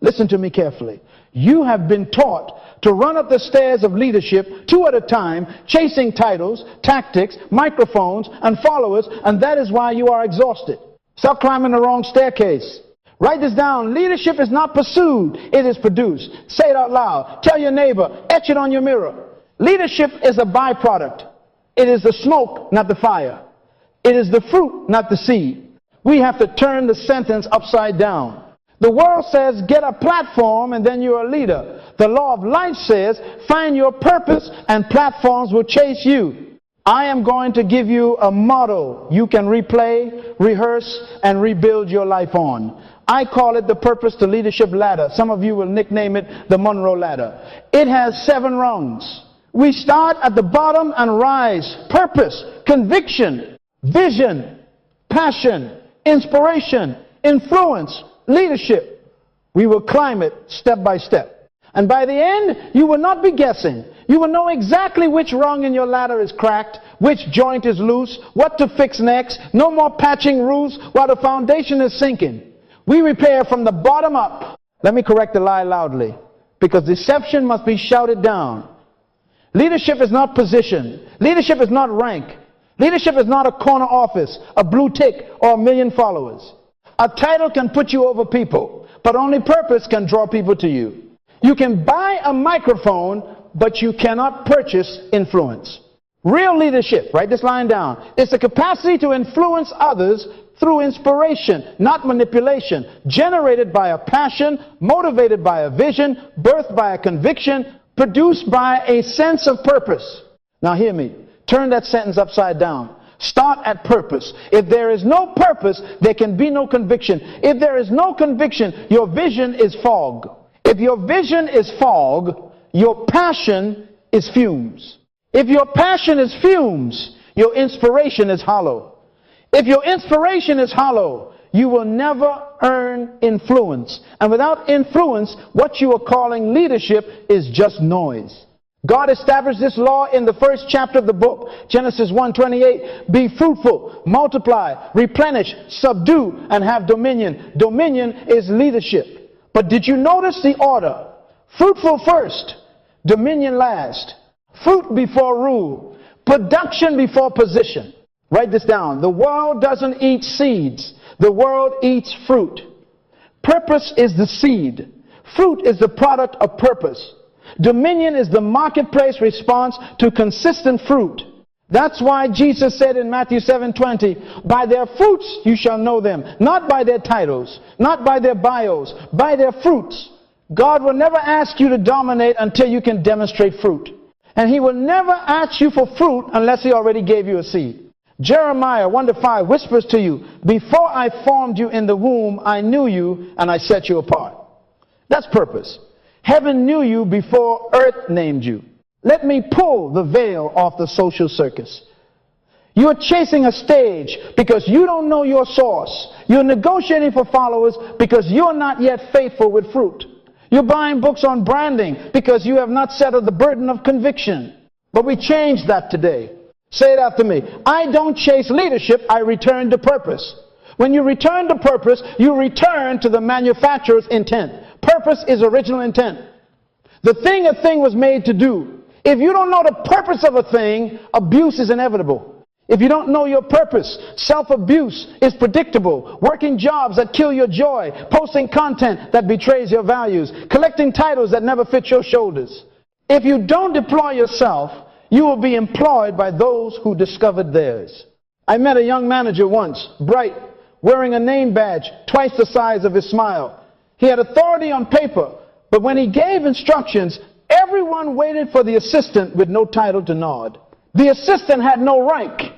Listen to me carefully. You have been taught to run up the stairs of leadership 2 at a time, chasing titles, tactics, microphones, and followers, and that is why you are exhausted. Stop climbing the wrong staircase. Write this down. Leadership is not pursued, it is produced. Say it out loud. Tell your neighbor. Etch it on your mirror. Leadership is a byproduct. It is the smoke, not the fire. It is the fruit, not the seed. We have to turn the sentence upside down. The world says, get a platform and then you're a leader. The law of life says, find your purpose and platforms will chase you. I am going to give you a model you can replay, rehearse, and rebuild your life on. I call it the Purpose to Leadership Ladder. Some of you will nickname it the Munroe Ladder. It has 7 rungs. We start at the bottom and rise. Purpose, conviction, vision, passion, inspiration, influence, leadership. We will climb it step by step. And by the end, you will not be guessing. You will know exactly which rung in your ladder is cracked, which joint is loose, what to fix next. No more patching roofs while the foundation is sinking. We repair from the bottom up. Let me correct the lie loudly, because deception must be shouted down. Leadership is not position. Leadership is not rank. Leadership is not a corner office, a blue tick, or a million followers. A title can put you over people, but only purpose can draw people to you. You can buy a microphone, but you cannot purchase influence. Real leadership, write this line down, is the capacity to influence others through inspiration, not manipulation, generated by a passion, motivated by a vision, birthed by a conviction, produced by a sense of purpose. Now hear me. Turn that sentence upside down. Start at purpose. If there is no purpose, there can be no conviction. If there is no conviction, your vision is fog. If your vision is fog, your passion is fumes. If your passion is fumes, your inspiration is hollow. If your inspiration is hollow, you will never earn influence. And without influence, what you are calling leadership is just noise. God established this law in the first chapter of the book, Genesis 1:28. Be fruitful, multiply, replenish, subdue, and have dominion. Dominion is leadership. But did you notice the order? Fruitful first, dominion last. Fruit before rule, production before position. Write this down. The world doesn't eat seeds. The world eats fruit. Purpose is the seed. Fruit is the product of purpose. Dominion is the marketplace response to consistent fruit. That's why Jesus said in Matthew 7:20, by their fruits you shall know them. Not by their titles, not by their bios, by their fruits. God will never ask you to dominate until you can demonstrate fruit. And he will never ask you for fruit unless he already gave you a seed. Jeremiah 1:5 whispers to you, before I formed you in the womb, I knew you and I set you apart. That's purpose. Heaven knew you before earth named you. Let me pull the veil off the social circus. You're chasing a stage because you don't know your source. You're negotiating for followers because you're not yet faithful with fruit. You're buying books on branding because you have not settled the burden of conviction. But we changed that today. Say it after me. I don't chase leadership, I return to purpose. When you return to purpose, you return to the manufacturer's intent. Purpose is original intent. The thing a thing was made to do. If you don't know the purpose of a thing, abuse is inevitable. If you don't know your purpose, self-abuse is predictable. Working jobs that kill your joy, posting content that betrays your values, collecting titles that never fit your shoulders. If you don't deploy yourself, you will be employed by those who discovered theirs. I met a young manager once, bright, wearing a name badge twice the size of his smile. He had authority on paper, but when he gave instructions, everyone waited for the assistant with no title to nod. The assistant had no rank,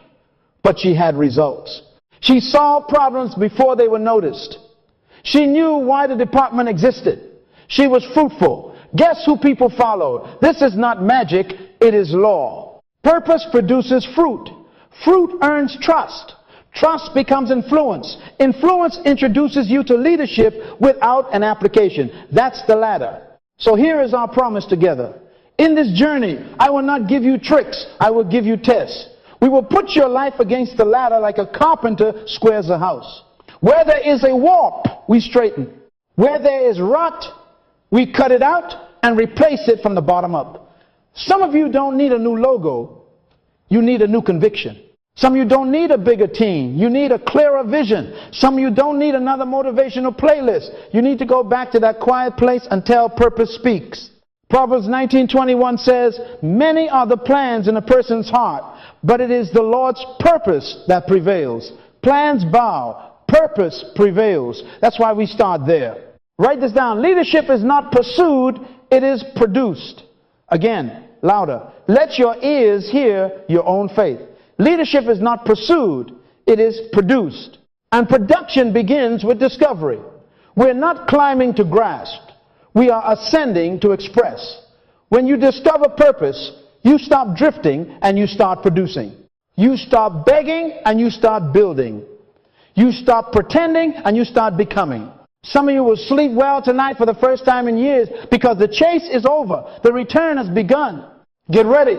but she had results. She solved problems before they were noticed. She knew why the department existed. She was fruitful. Guess who people followed? This is not magic, it is law. Purpose produces fruit. Fruit earns trust. Trust becomes influence. Influence introduces you to leadership without an application. That's the ladder. So here is our promise together. In this journey, I will not give you tricks. I will give you tests. We will put your life against the ladder like a carpenter squares a house. Where there is a warp, we straighten. Where there is rot, we cut it out and replace it from the bottom up. Some of you don't need a new logo. You need a new conviction. Some of you don't need a bigger team. You need a clearer vision. Some of you don't need another motivational playlist. You need to go back to that quiet place until purpose speaks. Proverbs 19:21 says, many are the plans in a person's heart, but it is the Lord's purpose that prevails. Plans bow, purpose prevails. That's why we start there. Write this down. Leadership is not pursued, it is produced. Again, louder. Let your ears hear your own faith. Leadership is not pursued, it is produced. And production begins with discovery. We're not climbing to grasp. We are ascending to express. When you discover purpose, you stop drifting and you start producing. You stop begging and you start building. You stop pretending and you start becoming. Some of you will sleep well tonight for the first time in years because the chase is over. The return has begun. Get ready.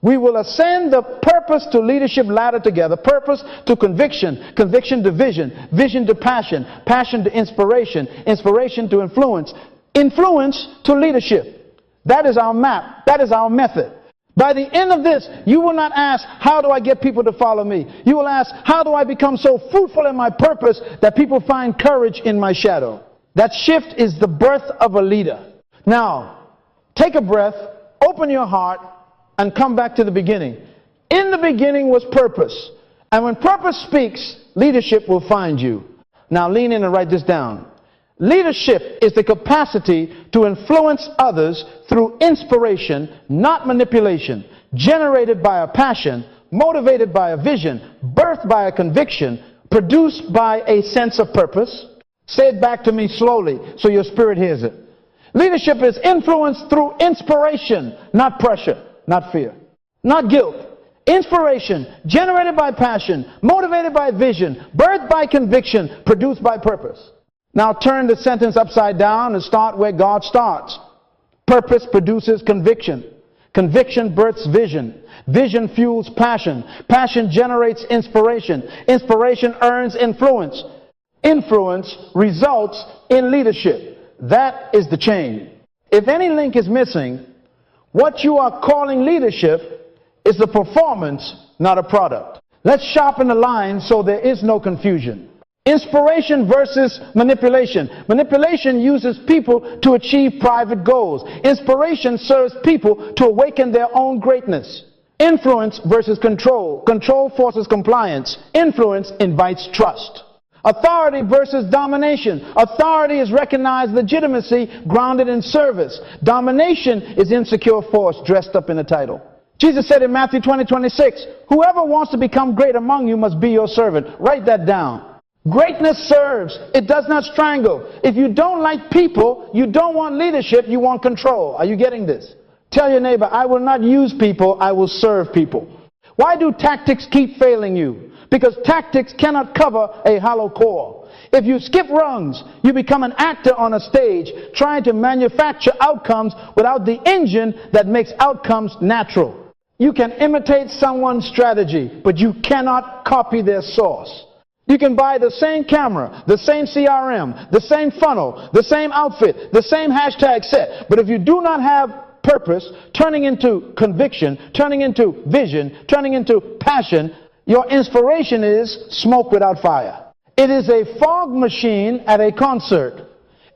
We will ascend the purpose to leadership ladder together. Purpose to conviction, conviction to vision, vision to passion, passion to inspiration, inspiration to influence, influence to leadership. That is our map. That is our method. By the end of this, you will not ask, how do I get people to follow me? You will ask, how do I become so fruitful in my purpose that people find courage in my shadow? That shift is the birth of a leader. Now, take a breath, open your heart, and come back to the beginning. In the beginning was purpose. And when purpose speaks, leadership will find you. Now lean in and write this down. Leadership is the capacity to influence others through inspiration, not manipulation, generated by a passion, motivated by a vision, birthed by a conviction, produced by a sense of purpose. Say it back to me slowly so your spirit hears it. Leadership is influenced through inspiration, not pressure, not fear, not guilt. Inspiration, generated by passion, motivated by vision, birthed by conviction, produced by purpose. Now turn the sentence upside down and start where God starts. Purpose produces conviction. Conviction births vision. Vision fuels passion. Passion generates inspiration. Inspiration earns influence. Influence results in leadership. That is the chain. If any link is missing, what you are calling leadership is a performance, not a product. Let's sharpen the line so there is no confusion. Inspiration versus manipulation. Manipulation uses people to achieve private goals. Inspiration serves people to awaken their own greatness. Influence versus control. Control forces compliance. Influence invites trust. Authority versus domination. Authority is recognized legitimacy grounded in service. Domination is insecure force dressed up in a title. Jesus said in Matthew 20:26, whoever wants to become great among you must be your servant. Write that down. Greatness serves. It does not strangle. If you don't like people, you don't want leadership, you want control. Are you getting this? Tell your neighbor, I will not use people, I will serve people. Why do tactics keep failing you? Because tactics cannot cover a hollow core. If you skip rungs, you become an actor on a stage trying to manufacture outcomes without the engine that makes outcomes natural. You can imitate someone's strategy, but you cannot copy their source. You can buy the same camera, the same CRM, the same funnel, the same outfit, the same hashtag set. But if you do not have purpose, turning into conviction, turning into vision, turning into passion, your inspiration is smoke without fire. It is a fog machine at a concert.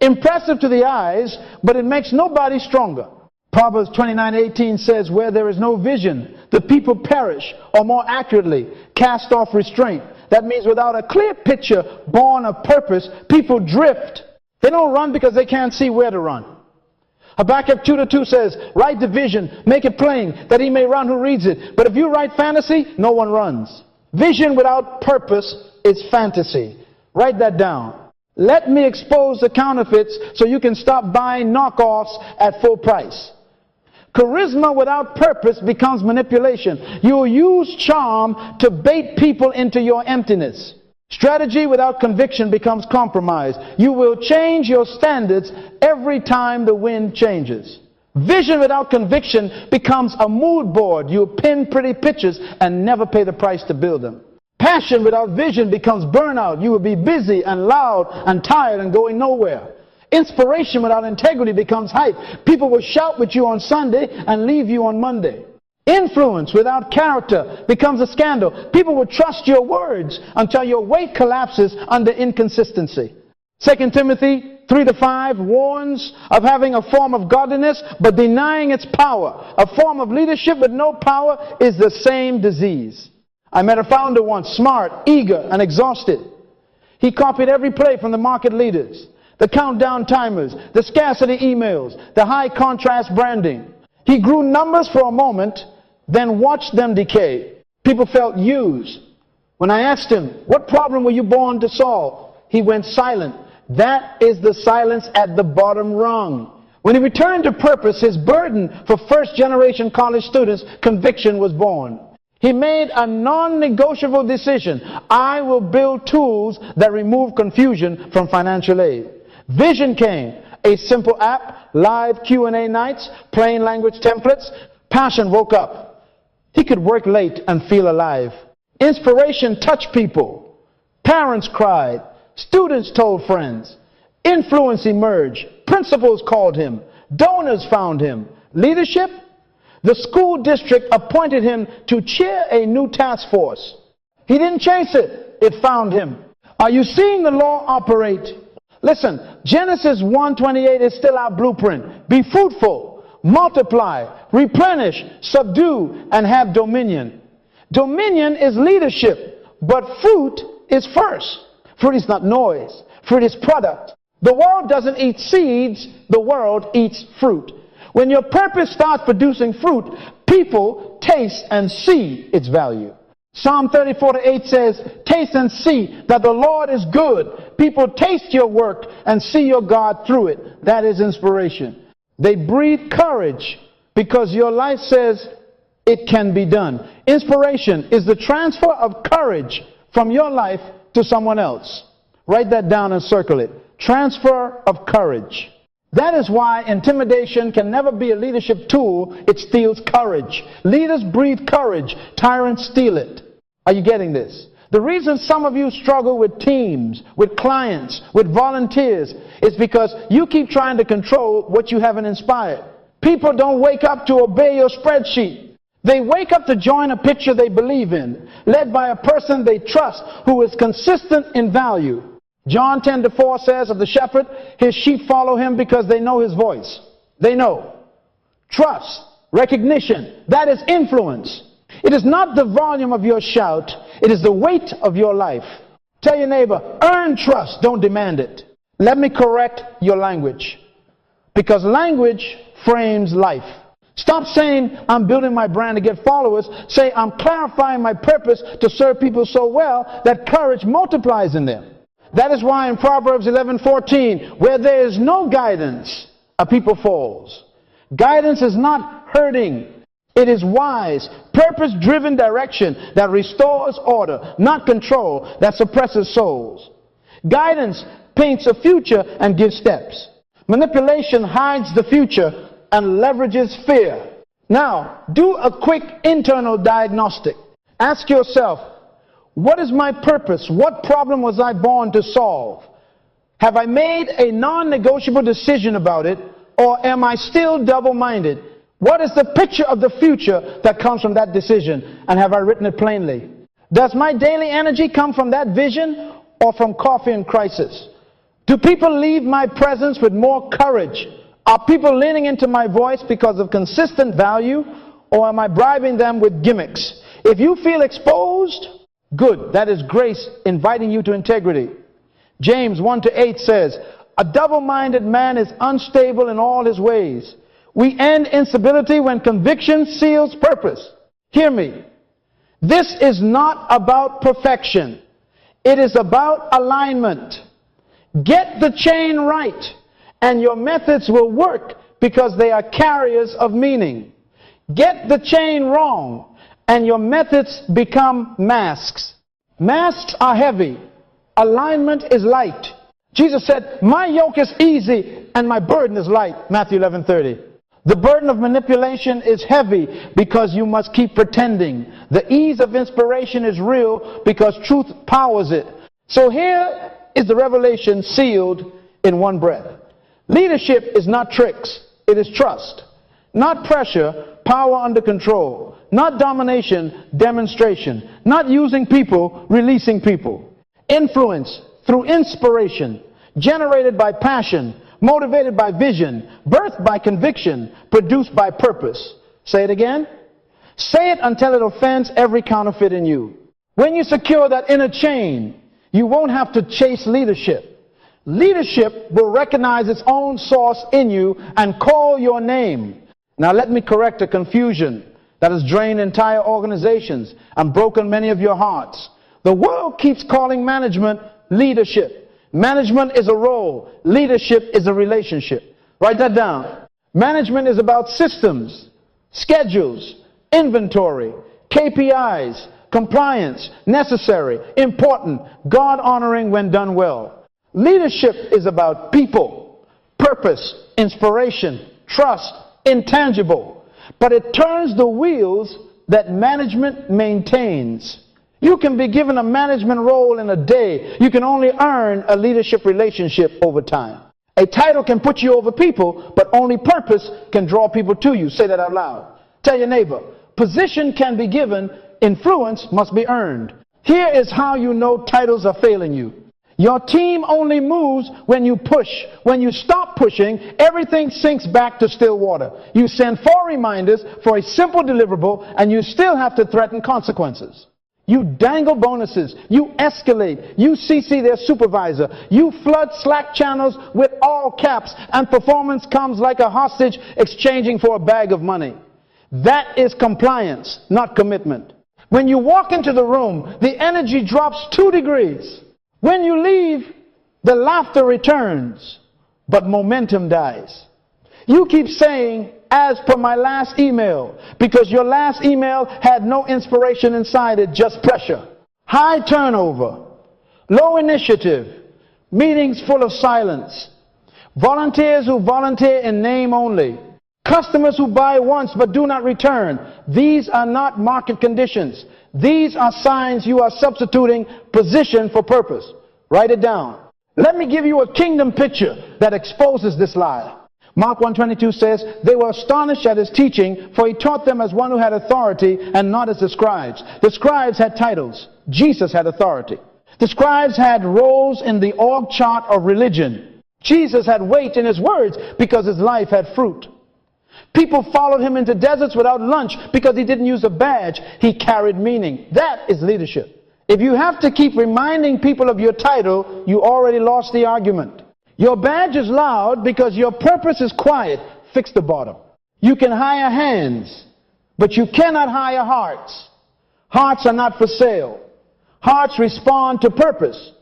Impressive to the eyes, but it makes nobody stronger. Proverbs 29:18 says, where there is no vision, the people perish, or more accurately, cast off restraint. That means without a clear picture born of purpose, people drift. They don't run because they can't see where to run. Habakkuk 2:2 says, write the vision, make it plain, that he may run who reads it. But if you write fantasy, no one runs. Vision without purpose is fantasy. Write that down. Let me expose the counterfeits so you can stop buying knockoffs at full price. Charisma without purpose becomes manipulation. You will use charm to bait people into your emptiness. Strategy without conviction becomes compromise. You will change your standards every time the wind changes. Vision without conviction becomes a mood board. You pin pretty pictures and never pay the price to build them. Passion without vision becomes burnout. You will be busy and loud and tired and going nowhere. Inspiration without integrity becomes hype. People will shout with you on Sunday and leave you on Monday. Influence without character becomes a scandal. People will trust your words until your weight collapses under inconsistency. 2 Timothy 3-5 warns of having a form of godliness but denying its power. A form of leadership with no power is the same disease. I met a founder once, smart, eager, and exhausted. He copied every play from the market leaders, the countdown timers, the scarcity emails, the high contrast branding. He grew numbers for a moment, then watched them decay. People felt used. When I asked him, what problem were you born to solve? He went silent. That is the silence at the bottom rung. When he returned to purpose, his burden for first-generation college students, conviction was born. He made a non-negotiable decision. I will build tools that remove confusion from financial aid. Vision came. A simple app, live Q&A nights, plain language templates. Passion woke up. He could work late and feel alive. Inspiration touched people. Parents cried. Students told friends. Influence emerged. Principals called him. Donors found him. Leadership? The school district appointed him to chair a new task force. He didn't chase it. It found him. Are you seeing the law operate? Listen, Genesis 1:28 is still our blueprint. Be fruitful, multiply, replenish, subdue, and have dominion. Dominion is leadership, but fruit is first. Fruit is not noise. Fruit is product. The world doesn't eat seeds. The world eats fruit. When your purpose starts producing fruit, people taste and see its value. Psalm 34:8 says, taste and see that the Lord is good. People taste your work and see your God through it. That is inspiration. They breathe courage because your life says it can be done. Inspiration is the transfer of courage from your life to someone else. Write that down and circle it. Transfer of courage. That is why intimidation can never be a leadership tool. It steals courage. Leaders breathe courage. Tyrants steal it. Are you getting this? The reason some of you struggle with teams, with clients, with volunteers is because you keep trying to control what you haven't inspired. People don't wake up to obey your spreadsheet. They wake up to join a picture they believe in, led by a person they trust who is consistent in value. John 10:4 says of the shepherd, his sheep follow him because they know his voice. They know. Trust, recognition, that is influence. It is not the volume of your shout, it is the weight of your life. Tell your neighbor, earn trust, don't demand it. Let me correct your language, because language frames life. Stop saying, I'm building my brand to get followers. Say, I'm clarifying my purpose to serve people so well that courage multiplies in them. That is why in Proverbs 11:14, where there is no guidance, a people falls. Guidance is not hurting. It is wise, purpose-driven direction that restores order, not control that suppresses souls. Guidance paints a future and gives steps. Manipulation hides the future and leverages fear. Now, do a quick internal diagnostic. Ask yourself, what is my purpose? What problem was I born to solve? Have I made a non-negotiable decision about it, or am I still double-minded? What is the picture of the future that comes from that decision, and have I written it plainly? Does my daily energy come from that vision or from coffee and crisis? Do people leave my presence with more courage? Are people leaning into my voice because of consistent value, or am I bribing them with gimmicks? If you feel exposed, good. That is grace inviting you to integrity. James 1:8 says, a double-minded man is unstable in all his ways. We end instability when conviction seals purpose. Hear me. This is not about perfection. It is about alignment. Get the chain right, and your methods will work because they are carriers of meaning. Get the chain wrong, and your methods become masks. Masks are heavy. Alignment is light. Jesus said, my yoke is easy and my burden is light. Matthew 11:30. The burden of manipulation is heavy because you must keep pretending. The ease of inspiration is real because truth powers it. So here is the revelation sealed in one breath. Leadership is not tricks. It is trust. Not pressure, power under control. Not domination, demonstration. Not using people, releasing people. Influence through inspiration, generated by passion, motivated by vision, birthed by conviction, produced by purpose. Say it again. Say it until it offends every counterfeit in you. When you secure that inner chain, you won't have to chase leadership. Leadership will recognize its own source in you and call your name. Now let me correct a confusion that has drained entire organizations and broken many of your hearts. The world keeps calling management leadership. Management is a role. Leadership is a relationship. Write that down. Management is about systems, schedules, inventory, KPIs, compliance, necessary, important, God-honoring when done well. Leadership is about people, purpose, inspiration, trust, intangible. But it turns the wheels that management maintains. You can be given a management role in a day. You can only earn a leadership relationship over time. A title can put you over people, but only purpose can draw people to you. Say that out loud. Tell your neighbor, position can be given, influence must be earned. Here is how you know titles are failing you. Your team only moves when you push. When you stop pushing, everything sinks back to still water. You send 4 reminders for a simple deliverable, and you still have to threaten consequences. You dangle bonuses. You escalate. You CC their supervisor. You flood Slack channels with all caps, and performance comes like a hostage exchanging for a bag of money. That is compliance, not commitment. When you walk into the room, the energy drops 2 degrees. When you leave, the laughter returns, but momentum dies. You keep saying, as per my last email, because your last email had no inspiration inside it, just pressure. High turnover, low initiative, meetings full of silence, volunteers who volunteer in name only, customers who buy once but do not return. These are not market conditions. These are signs you are substituting position for purpose. Write it down. Let me give you a kingdom picture that exposes this lie. Mark 1:22 says, they were astonished at his teaching, for he taught them as one who had authority and not as the scribes. The scribes had titles. Jesus had authority. The scribes had roles in the org chart of religion. Jesus had weight in his words because his life had fruit. People followed him into deserts without lunch because he didn't use a badge. He carried meaning. That is leadership. If you have to keep reminding people of your title, you already lost the argument. Your badge is loud because your purpose is quiet. Fix the bottom. You can hire hands, but you cannot hire hearts. Hearts are not for sale. Hearts respond to purpose.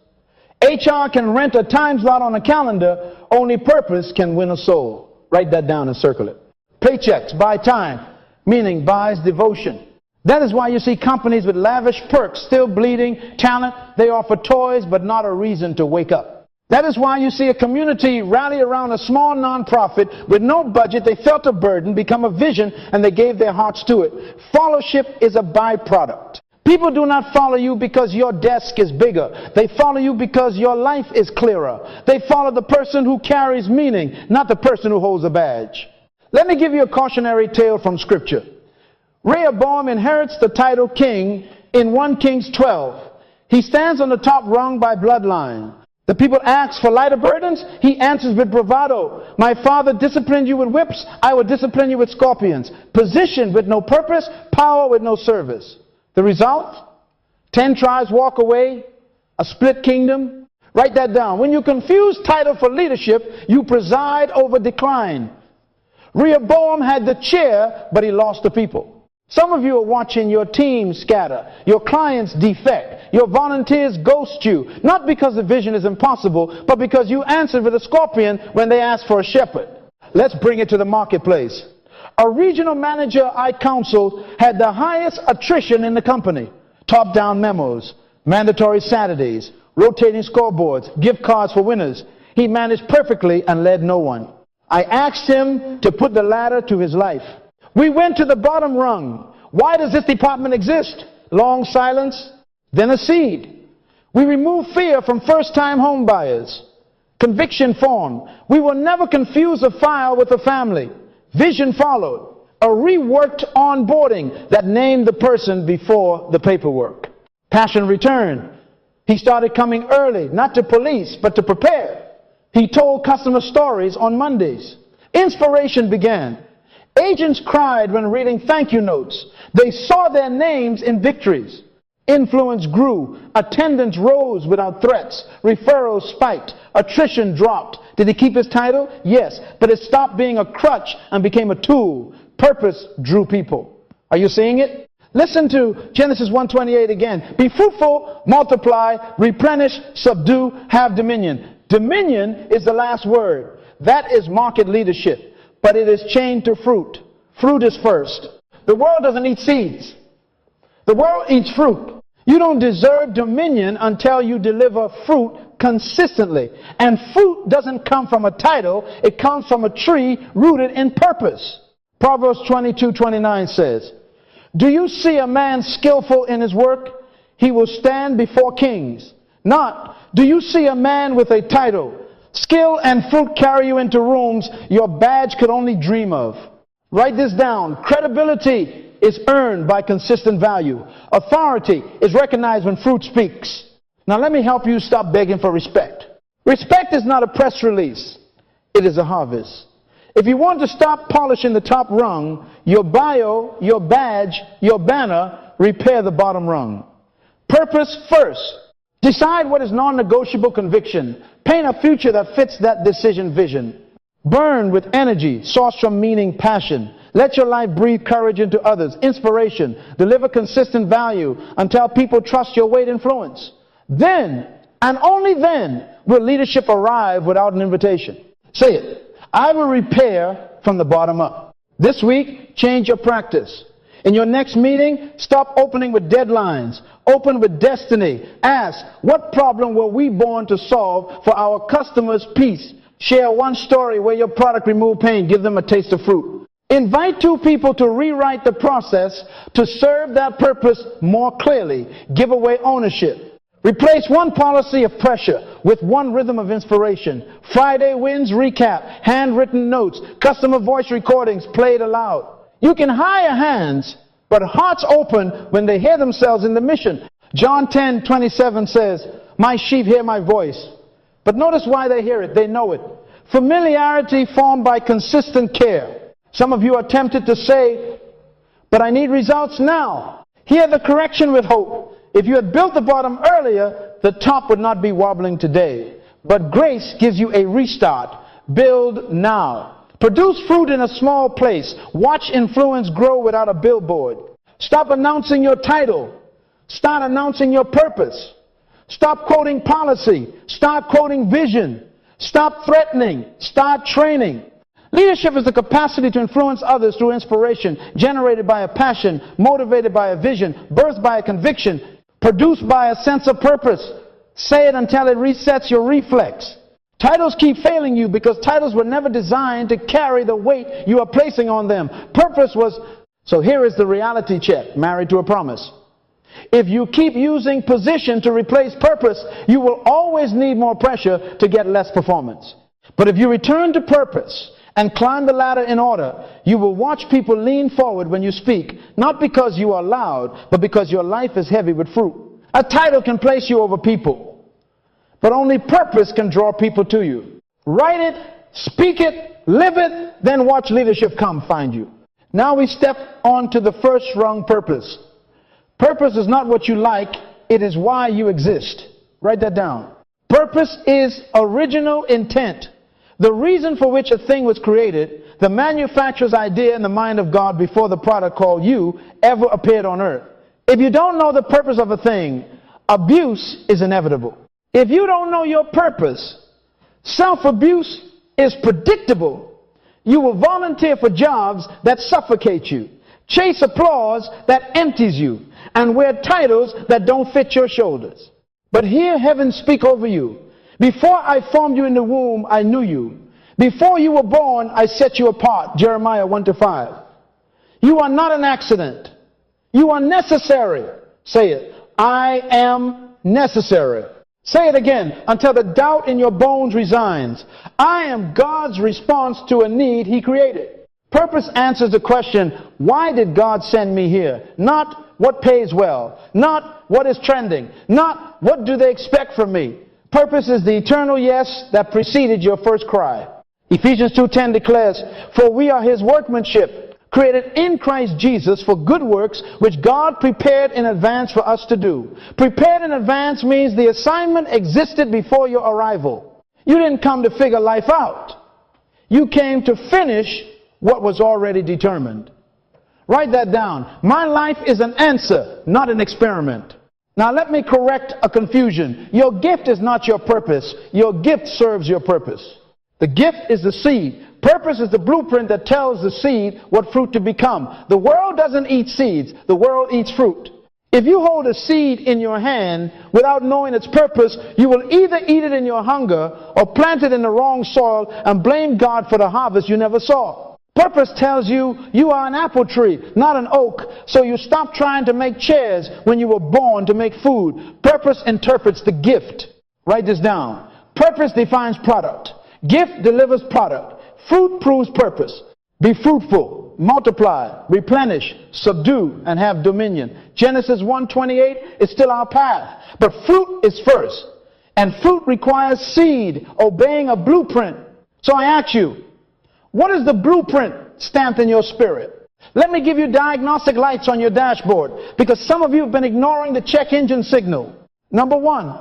HR can rent a time slot on a calendar. Only purpose can win a soul. Write that down and circle it. Paychecks buy time, meaning buys devotion. That is why you see companies with lavish perks still bleeding talent. They offer toys but not a reason to wake up. That is why you see a community rally around a small nonprofit with no budget. They felt a burden, become a vision, and they gave their hearts to it. Followership is a byproduct. People do not follow you because your desk is bigger. They follow you because your life is clearer. They follow the person who carries meaning, not the person who holds a badge. Let me give you a cautionary tale from Scripture. Rehoboam inherits the title king in 1 Kings 12. He stands on the top rung by bloodline. The people ask for lighter burdens. He answers with bravado. My father disciplined you with whips. I will discipline you with scorpions. Position with no purpose. Power with no service. The result? 10 tribes walk away. A split kingdom. Write that down. When you confuse title for leadership, you preside over decline. Rehoboam had the chair, but he lost the people. Some of you are watching your team scatter, your clients defect, your volunteers ghost you, not because the vision is impossible, but because you answered with a scorpion when they asked for a shepherd. Let's bring it to the marketplace. A regional manager I counseled had the highest attrition in the company. Top-down memos, mandatory Saturdays, rotating scoreboards, gift cards for winners. He managed perfectly and led no one. I asked him to put the ladder to his life. We went to the bottom rung. Why does this department exist? Long silence, then a seed. We removed fear from first-time home buyers. Conviction formed. We will never confuse a file with a family. Vision followed. A reworked onboarding that named the person before the paperwork. Passion returned. He started coming early, not to police, but to prepare. He told customer stories on Mondays. Inspiration began. Agents cried when reading thank you notes. They saw their names in victories. Influence grew. Attendance rose without threats. Referrals spiked. Attrition dropped. Did he keep his title? Yes, but it stopped being a crutch and became a tool. Purpose drew people. Are you seeing it? Listen to Genesis 1:28 again. Be fruitful, multiply, replenish, subdue, have dominion. Dominion is the last word. That is market leadership, but it is chained to fruit. Fruit is first. The world doesn't eat seeds. The world eats fruit. You don't deserve dominion until you deliver fruit consistently. And fruit doesn't come from a title. It comes from a tree rooted in purpose. Proverbs 22:29 says, do you see a man skillful in his work? He will stand before kings. Not, do you see a man with a title? Skill and fruit carry you into rooms your badge could only dream of. Write this down. Credibility is earned by consistent value. Authority is recognized when fruit speaks. Now let me help you stop begging for respect. Respect is not a press release. It is a harvest. If you want to stop polishing the top rung, your bio, your badge, your banner, repair the bottom rung. Purpose first. Decide what is non-negotiable conviction. Paint a future that fits that decision vision. Burn with energy, source from meaning, passion. Let your life breathe courage into others, inspiration. Deliver consistent value until people trust your weight influence. Then, and only then, will leadership arrive without an invitation. Say it. I will repair from the bottom up. This week, change your practice. In your next meeting, stop opening with deadlines. Open with destiny. Ask, what problem were we born to solve for our customers' peace? Share one story where your product removed pain. Give them a taste of fruit. Invite two people to rewrite the process to serve that purpose more clearly. Give away ownership. Replace one policy of pressure with one rhythm of inspiration. Friday wins recap, handwritten notes, customer voice recordings played aloud. You can hire hands, but hearts open when they hear themselves in the mission. John 10:27 says, my sheep hear my voice. But notice why they hear it. They know it. Familiarity formed by consistent care. Some of you are tempted to say, but I need results now. Hear the correction with hope. If you had built the bottom earlier, the top would not be wobbling today. But grace gives you a restart. Build now. Produce fruit in a small place. Watch influence grow without a billboard. Stop announcing your title. Start announcing your purpose. Stop quoting policy. Start quoting vision. Stop threatening. Start training. Leadership is the capacity to influence others through inspiration, generated by a passion, motivated by a vision, birthed by a conviction, produced by a sense of purpose. Say it until it resets your reflex. Titles keep failing you because titles were never designed to carry the weight you are placing on them. Purpose was... So here is the reality check, married to a promise. If you keep using position to replace purpose, you will always need more pressure to get less performance. But if you return to purpose and climb the ladder in order, you will watch people lean forward when you speak, not because you are loud, but because your life is heavy with fruit. A title can place you over people, but only purpose can draw people to you. Write it, speak it, live it, then watch leadership come find you. Now we step on to the first rung, purpose. Purpose is not what you like, it is why you exist. Write that down. Purpose is original intent. The reason for which a thing was created, the manufacturer's idea in the mind of God before the product called you ever appeared on earth. If you don't know the purpose of a thing, abuse is inevitable. If you don't know your purpose, self-abuse is predictable. You will volunteer for jobs that suffocate you, chase applause that empties you, and wear titles that don't fit your shoulders. But hear heaven speak over you. Before I formed you in the womb, I knew you. Before you were born, I set you apart. Jeremiah 1-5. You are not an accident. You are necessary. Say it. I am necessary. Say it again, until the doubt in your bones resigns. I am God's response to a need He created. Purpose answers the question, why did God send me here? Not what pays well, not what is trending, not what do they expect from me. Purpose is the eternal yes that preceded your first cry. Ephesians 2:10 declares, for we are His workmanship, created in Christ Jesus for good works, which God prepared in advance for us to do. Prepared in advance means the assignment existed before your arrival. You didn't come to figure life out. You came to finish what was already determined. Write that down. My life is an answer, not an experiment. Now let me correct a confusion. Your gift is not your purpose. Your gift serves your purpose. The gift is the seed. Purpose is the blueprint that tells the seed what fruit to become. The world doesn't eat seeds. The world eats fruit. If you hold a seed in your hand without knowing its purpose, you will either eat it in your hunger or plant it in the wrong soil and blame God for the harvest you never saw. Purpose tells you you are an apple tree, not an oak, so you stop trying to make chairs when you were born to make food. Purpose interprets the gift. Write this down. Purpose defines product. Gift delivers product. Fruit proves purpose. Be fruitful, multiply, replenish, subdue, and have dominion. Genesis 1:28 is still our path, but fruit is first. And fruit requires seed, obeying a blueprint. So I ask you, what is the blueprint stamped in your spirit? Let me give you diagnostic lights on your dashboard, because some of you have been ignoring the check engine signal. Number one,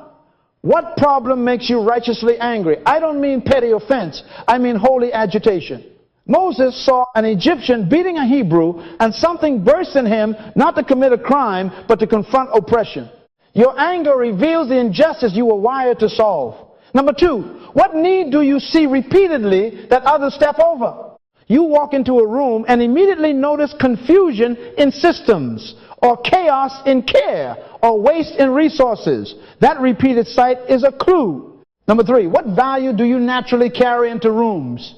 what problem makes you righteously angry? I don't mean petty offense. I mean holy agitation. Moses saw an Egyptian beating a Hebrew, and something burst in him, not to commit a crime, but to confront oppression. Your anger reveals the injustice you were wired to solve. Number two, what need do you see repeatedly that others step over? You walk into a room and immediately notice confusion in systems, or chaos in care, or waste in resources. That repeated sight is a clue. Number three, what value do you naturally carry into rooms?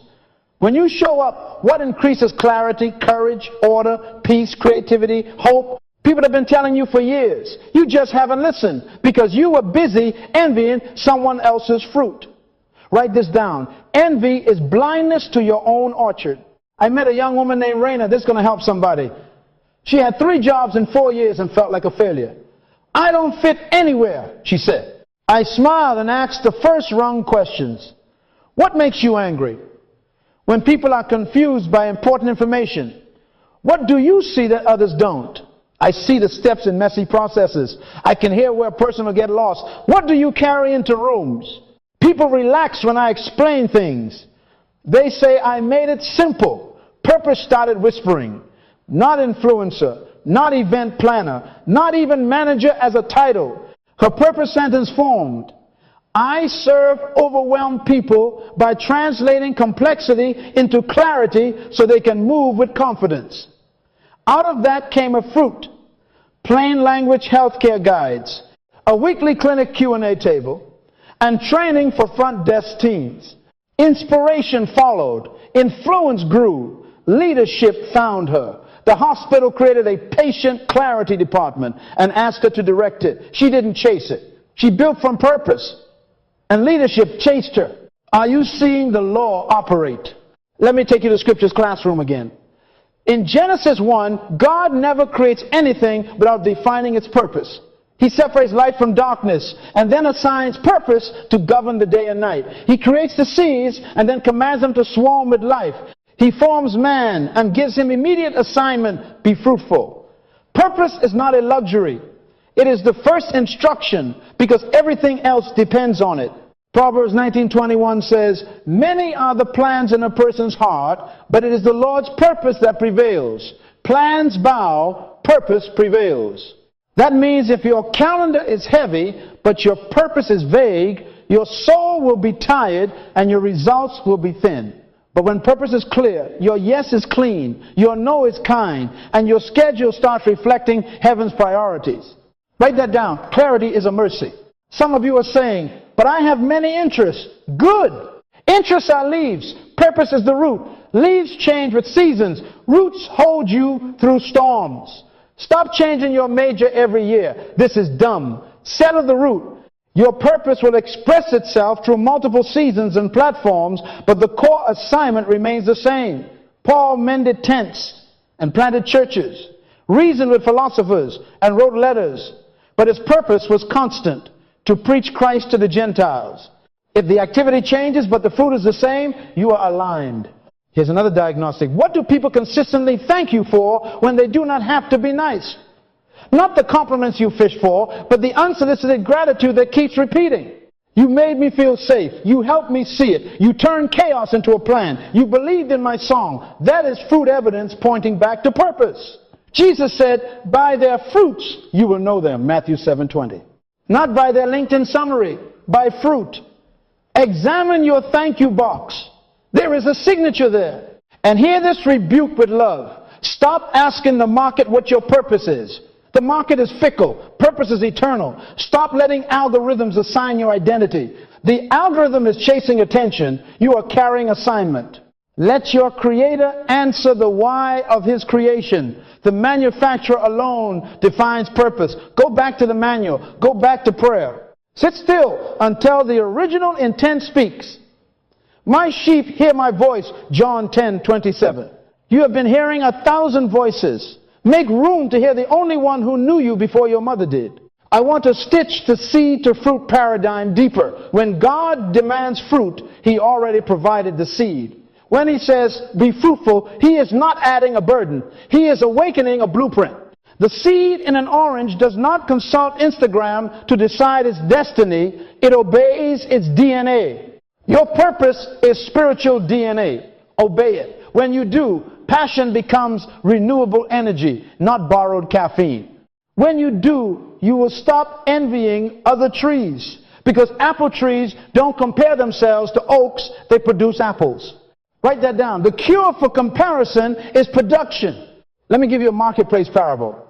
When you show up, what increases clarity, courage, order, peace, creativity, hope? People have been telling you for years. You just haven't listened because you were busy envying someone else's fruit. Write this down. Envy is blindness to your own orchard. I met a young woman named Raina. This is going to help somebody. She had 3 jobs in 4 years and felt like a failure. I don't fit anywhere, she said. I smiled and asked the first rung questions. What makes you angry? When people are confused by important information, what do you see that others don't? I see the steps in messy processes. I can hear where a person will get lost. What do you carry into rooms? People relax when I explain things. They say I made it simple. Purpose started whispering. Not influencer, not event planner, not even manager as a title. Her purpose sentence formed. I serve overwhelmed people by translating complexity into clarity so they can move with confidence. Out of that came a fruit, plain language healthcare guides, a weekly clinic Q&A table, and training for front desk teams. Inspiration followed, influence grew, leadership found her. The hospital created a patient clarity department and asked her to direct it. She didn't chase it. She built from purpose, and leadership chased her. Are you seeing the law operate? Let me take you to Scripture's classroom again. In Genesis 1, God never creates anything without defining its purpose. He separates light from darkness and then assigns purpose to govern the day and night. He creates the seas and then commands them to swarm with life. He forms man and gives him immediate assignment, be fruitful. Purpose is not a luxury. It is the first instruction because everything else depends on it. Proverbs 19:21 says, many are the plans in a person's heart, but it is the Lord's purpose that prevails. Plans bow, purpose prevails. That means if your calendar is heavy, but your purpose is vague, your soul will be tired and your results will be thin. But when purpose is clear, your yes is clean, your no is kind, and your schedule starts reflecting heaven's priorities. Write that down. Clarity is a mercy. Some of you are saying, but I have many interests. Good. Interests are leaves. Purpose is the root. Leaves change with seasons. Roots hold you through storms. Stop changing your major every year. This is dumb. Settle the root. Your purpose will express itself through multiple seasons and platforms, but the core assignment remains the same. Paul mended tents and planted churches, reasoned with philosophers, and wrote letters, but his purpose was constant: to preach Christ to the Gentiles. If the activity changes but the fruit is the same, you are aligned. Here's another diagnostic. What do people consistently thank you for when they do not have to be nice? Not the compliments you fish for, but the unsolicited gratitude that keeps repeating. You made me feel safe. You helped me see it. You turned chaos into a plan. You believed in my song. That is fruit evidence pointing back to purpose. Jesus said, by their fruits you will know them, Matthew 7:20. Not by their LinkedIn summary, by fruit. Examine your thank you box. There is a signature there. And hear this rebuke with love. Stop asking the market what your purpose is. The market is fickle. Purpose is eternal. Stop letting algorithms assign your identity. The algorithm is chasing attention. You are carrying assignment. Let your creator answer the why of his creation. The manufacturer alone defines purpose. Go back to the manual. Go back to prayer. Sit still until the original intent speaks. My sheep hear my voice, John 10:27. You have been hearing 1,000 voices. Make room to hear the only one who knew you before your mother did. I want to stitch the seed to fruit paradigm deeper. When God demands fruit, he already provided the seed. When he says, be fruitful, he is not adding a burden. He is awakening a blueprint. The seed in an orange does not consult Instagram to decide its destiny. It obeys its DNA. Your purpose is spiritual DNA. Obey it. When you do, passion becomes renewable energy, not borrowed caffeine. When you do, you will stop envying other trees, because apple trees don't compare themselves to oaks, they produce apples. Write that down. The cure for comparison is production. Let me give you a marketplace parable.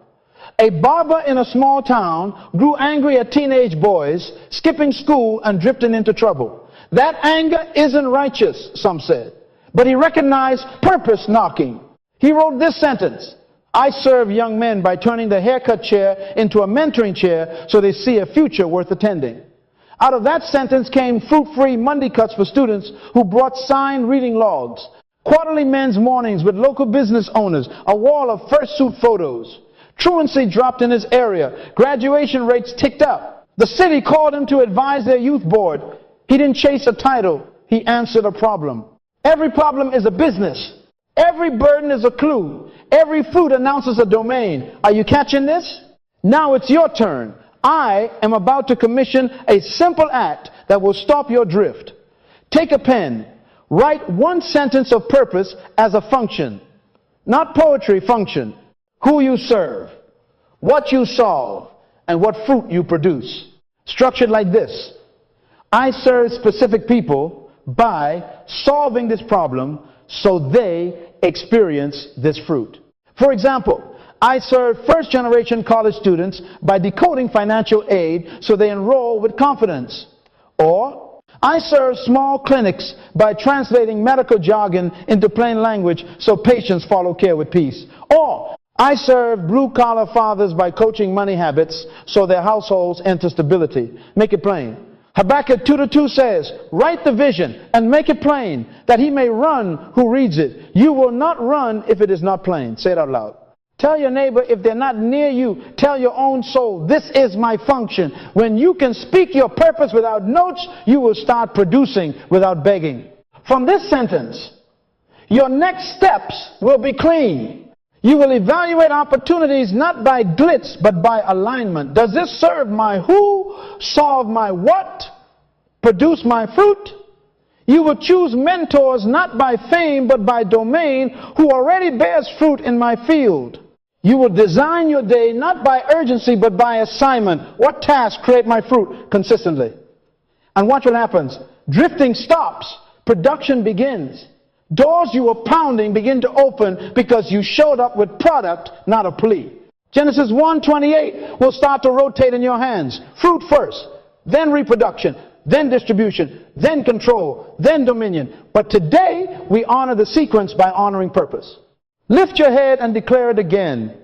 A barber in a small town grew angry at teenage boys skipping school and drifting into trouble. That anger isn't righteous, some said, but he recognized purpose knocking. He wrote this sentence: I serve young men by turning the haircut chair into a mentoring chair so they see a future worth attending. Out of that sentence came fruit-free Monday cuts for students who brought signed reading logs, quarterly men's mornings with local business owners, a wall of first suit photos. Truancy dropped in his area. Graduation rates ticked up. The city called him to advise their youth board. He didn't chase a title. He answered a problem. Every problem is a business. Every burden is a clue. Every fruit announces a domain. Are you catching this? Now it's your turn. I am about to commission a simple act that will stop your drift. Take a pen. Write one sentence of purpose as a function. Not poetry, function. Who you serve, what you solve, and what fruit you produce. Structured like this: I serve specific people by solving this problem so they experience this fruit. For example, I serve first-generation college students by decoding financial aid so they enroll with confidence. Or, I serve small clinics by translating medical jargon into plain language so patients follow care with peace. Or, I serve blue-collar fathers by coaching money habits so their households enter stability. Make it plain. Habakkuk 2:2 says, write the vision and make it plain, that he may run who reads it. You will not run if it is not plain. Say it out loud. Tell your neighbor, if they're not near you, tell your own soul, this is my function. When you can speak your purpose without notes, you will start producing without begging. From this sentence, your next steps will be clean. You will evaluate opportunities not by glitz, but by alignment. Does this serve my who, solve my what, produce my fruit? You will choose mentors not by fame, but by domain, who already bears fruit in my field. You will design your day not by urgency, but by assignment. What tasks create my fruit consistently? And watch what happens. Drifting stops. Production begins. Doors you were pounding begin to open because you showed up with product, not a plea. Genesis 1:28 will start to rotate in your hands. Fruit first, then reproduction, then distribution, then control, then dominion. But today, we honor the sequence by honoring purpose. Lift your head and declare it again.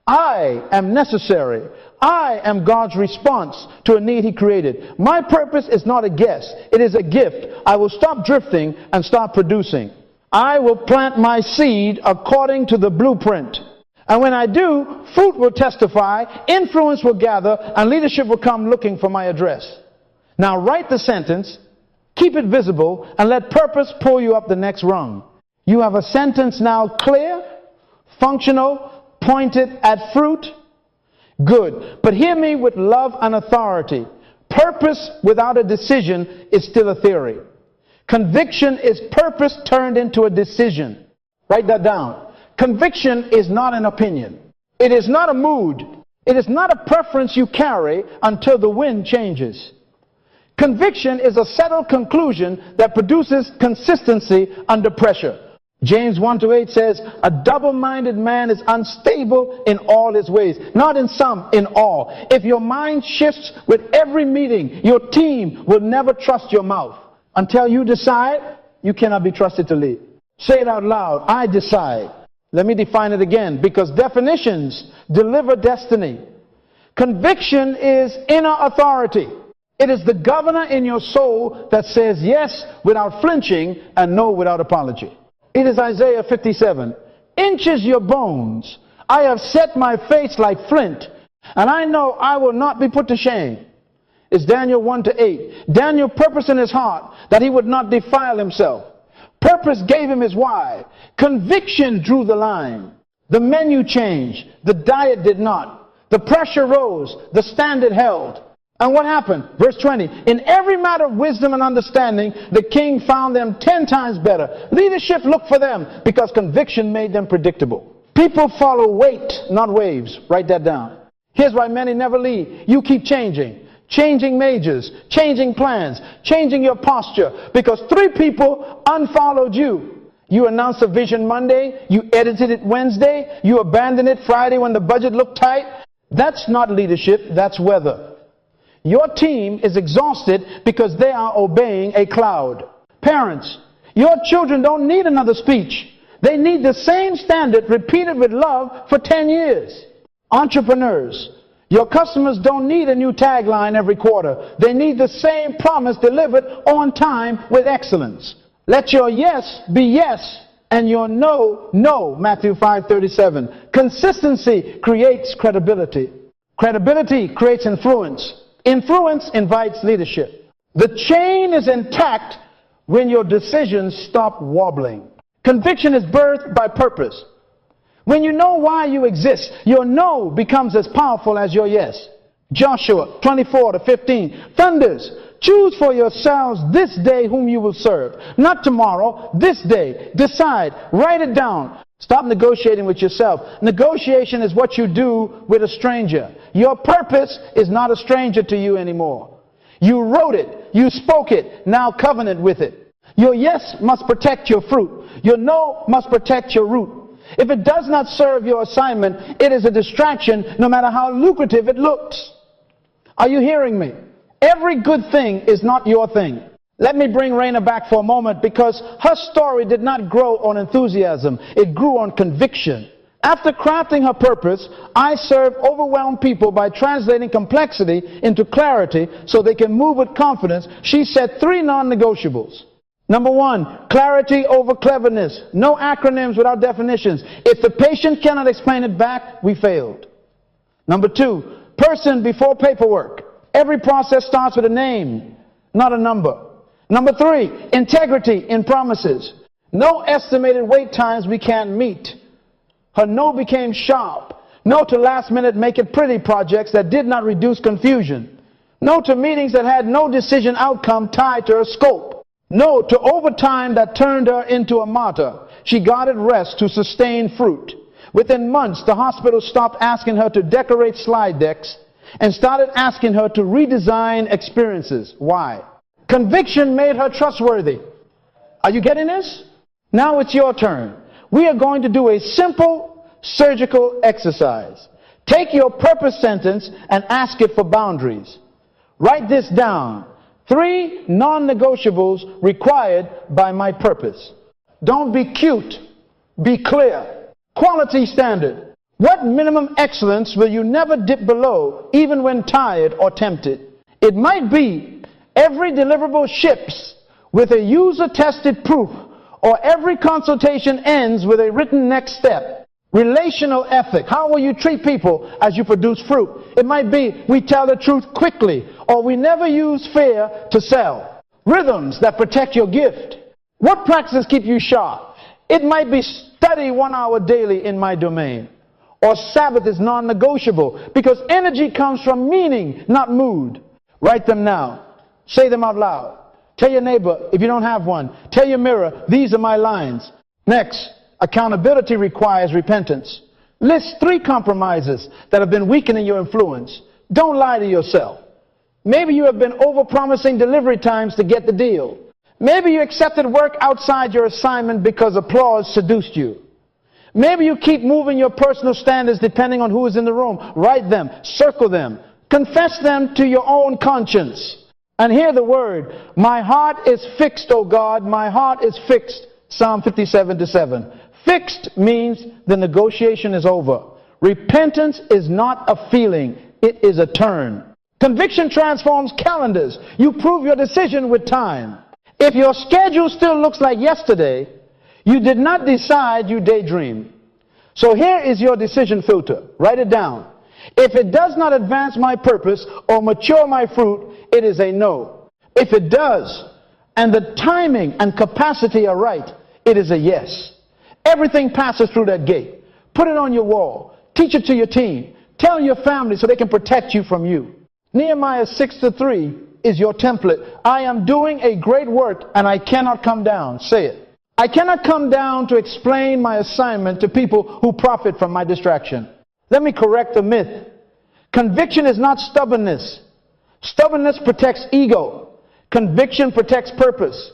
I am necessary. I am God's response to a need He created. My purpose is not a guess. It is a gift. I will stop drifting and start producing. I will plant my seed according to the blueprint. And when I do, fruit will testify, influence will gather, and leadership will come looking for my address. Now write the sentence, keep it visible, and let purpose pull you up the next rung. You have a sentence now clear, functional, pointed at fruit. Good. But hear me with love and authority. Purpose without a decision is still a theory. Conviction is purpose turned into a decision. Write that down. Conviction is not an opinion. It is not a mood. It is not a preference you carry until the wind changes. Conviction is a settled conclusion that produces consistency under pressure. James 1-8 says, a double-minded man is unstable in all his ways. Not in some, in all. If your mind shifts with every meeting, your team will never trust your mouth. Until you decide, you cannot be trusted to lead. Say it out loud. I decide. Let me define it again, because definitions deliver destiny. Conviction is inner authority. It is the governor in your soul that says yes without flinching and no without apology. It is Isaiah 57. Inches your bones. I have set my face like flint, and I know I will not be put to shame. It's Daniel 1-8. Daniel purposed in his heart that he would not defile himself. Purpose gave him his why. Conviction drew the line. The menu changed. The diet did not. The pressure rose. The standard held. And what happened? Verse 20. In every matter of wisdom and understanding, the king found them 10 times better. Leadership looked for them because conviction made them predictable. People follow weight, not waves. Write that down. Here's why many never lead. You keep changing. Changing majors, changing plans, changing your posture, because 3 people unfollowed you. You announced a vision Monday, you edited it Wednesday, you abandoned it Friday when the budget looked tight. That's not leadership, that's weather. Your team is exhausted because they are obeying a cloud. Parents, your children don't need another speech. They need the same standard repeated with love for 10 years. Entrepreneurs, your customers don't need a new tagline every quarter. They need the same promise delivered on time with excellence. Let your yes be yes and your no, no. Matthew 5:37. Consistency creates credibility. Credibility creates influence. Influence invites leadership. The chain is intact when your decisions stop wobbling. Conviction is birthed by purpose. When you know why you exist, your no becomes as powerful as your yes. Joshua 24-15. Thunders, choose for yourselves this day whom you will serve. Not tomorrow, this day. Decide. Write it down. Stop negotiating with yourself. Negotiation is what you do with a stranger. Your purpose is not a stranger to you anymore. You wrote it. You spoke it. Now covenant with it. Your yes must protect your fruit. Your no must protect your root. If it does not serve your assignment, it is a distraction no matter how lucrative it looks. Are you hearing me? Every good thing is not your thing. Let me bring Raina back for a moment, because her story did not grow on enthusiasm. It grew on conviction. After crafting her purpose, I serve overwhelmed people by translating complexity into clarity so they can move with confidence. She set 3 non-negotiables. Number 1, clarity over cleverness. No acronyms without definitions. If the patient cannot explain it back, we failed. Number 2, person before paperwork. Every process starts with a name, not a number. Number 3, integrity in promises. No estimated wait times we can't meet. Her no became sharp. No to last minute make it pretty projects that did not reduce confusion. No to meetings that had no decision outcome tied to her scope. No to overtime that turned her into a martyr. She guarded rest to sustain fruit. Within months, the hospital stopped asking her to decorate slide decks and started asking her to redesign experiences. Why? Conviction made her trustworthy. Are you getting this? Now it's your turn. We are going to do a simple surgical exercise. Take your purpose sentence and ask it for boundaries. Write this down. 3 non-negotiables required by my purpose. Don't be cute. Be clear. Quality standard. What minimum excellence will you never dip below, even when tired or tempted? It might be every deliverable ships with a user-tested proof, or every consultation ends with a written next step. Relational ethic. How will you treat people as you produce fruit? It might be we tell the truth quickly, or we never use fear to sell. Rhythms that protect your gift. What practices keep you sharp? It might be study 1 hour daily in my domain. Or Sabbath is non-negotiable, because energy comes from meaning, not mood. Write them now. Say them out loud. Tell your neighbor, if you don't have one, tell your mirror, these are my lines. Next, accountability requires repentance. List 3 compromises that have been weakening your influence. Don't lie to yourself. Maybe you have been overpromising delivery times to get the deal. Maybe you accepted work outside your assignment because applause seduced you. Maybe you keep moving your personal standards depending on who is in the room. Write them, circle them, confess them to your own conscience. And hear the word, my heart is fixed, O God, my heart is fixed. Psalm 57:7. Fixed means the negotiation is over. Repentance is not a feeling, it is a turn. Conviction transforms calendars. You prove your decision with time. If your schedule still looks like yesterday, you did not decide, you daydream. So here is your decision filter. Write it down. If it does not advance my purpose or mature my fruit, it is a no. If it does, and the timing and capacity are right, it is a yes. Everything passes through that gate. Put it on your wall. Teach it to your team. Tell your family so they can protect you from you. Nehemiah 6:3 is your template. I am doing a great work and I cannot come down. Say it. I cannot come down to explain my assignment to people who profit from my distraction. Let me correct a myth. Conviction is not stubbornness. Stubbornness protects ego. Conviction protects purpose.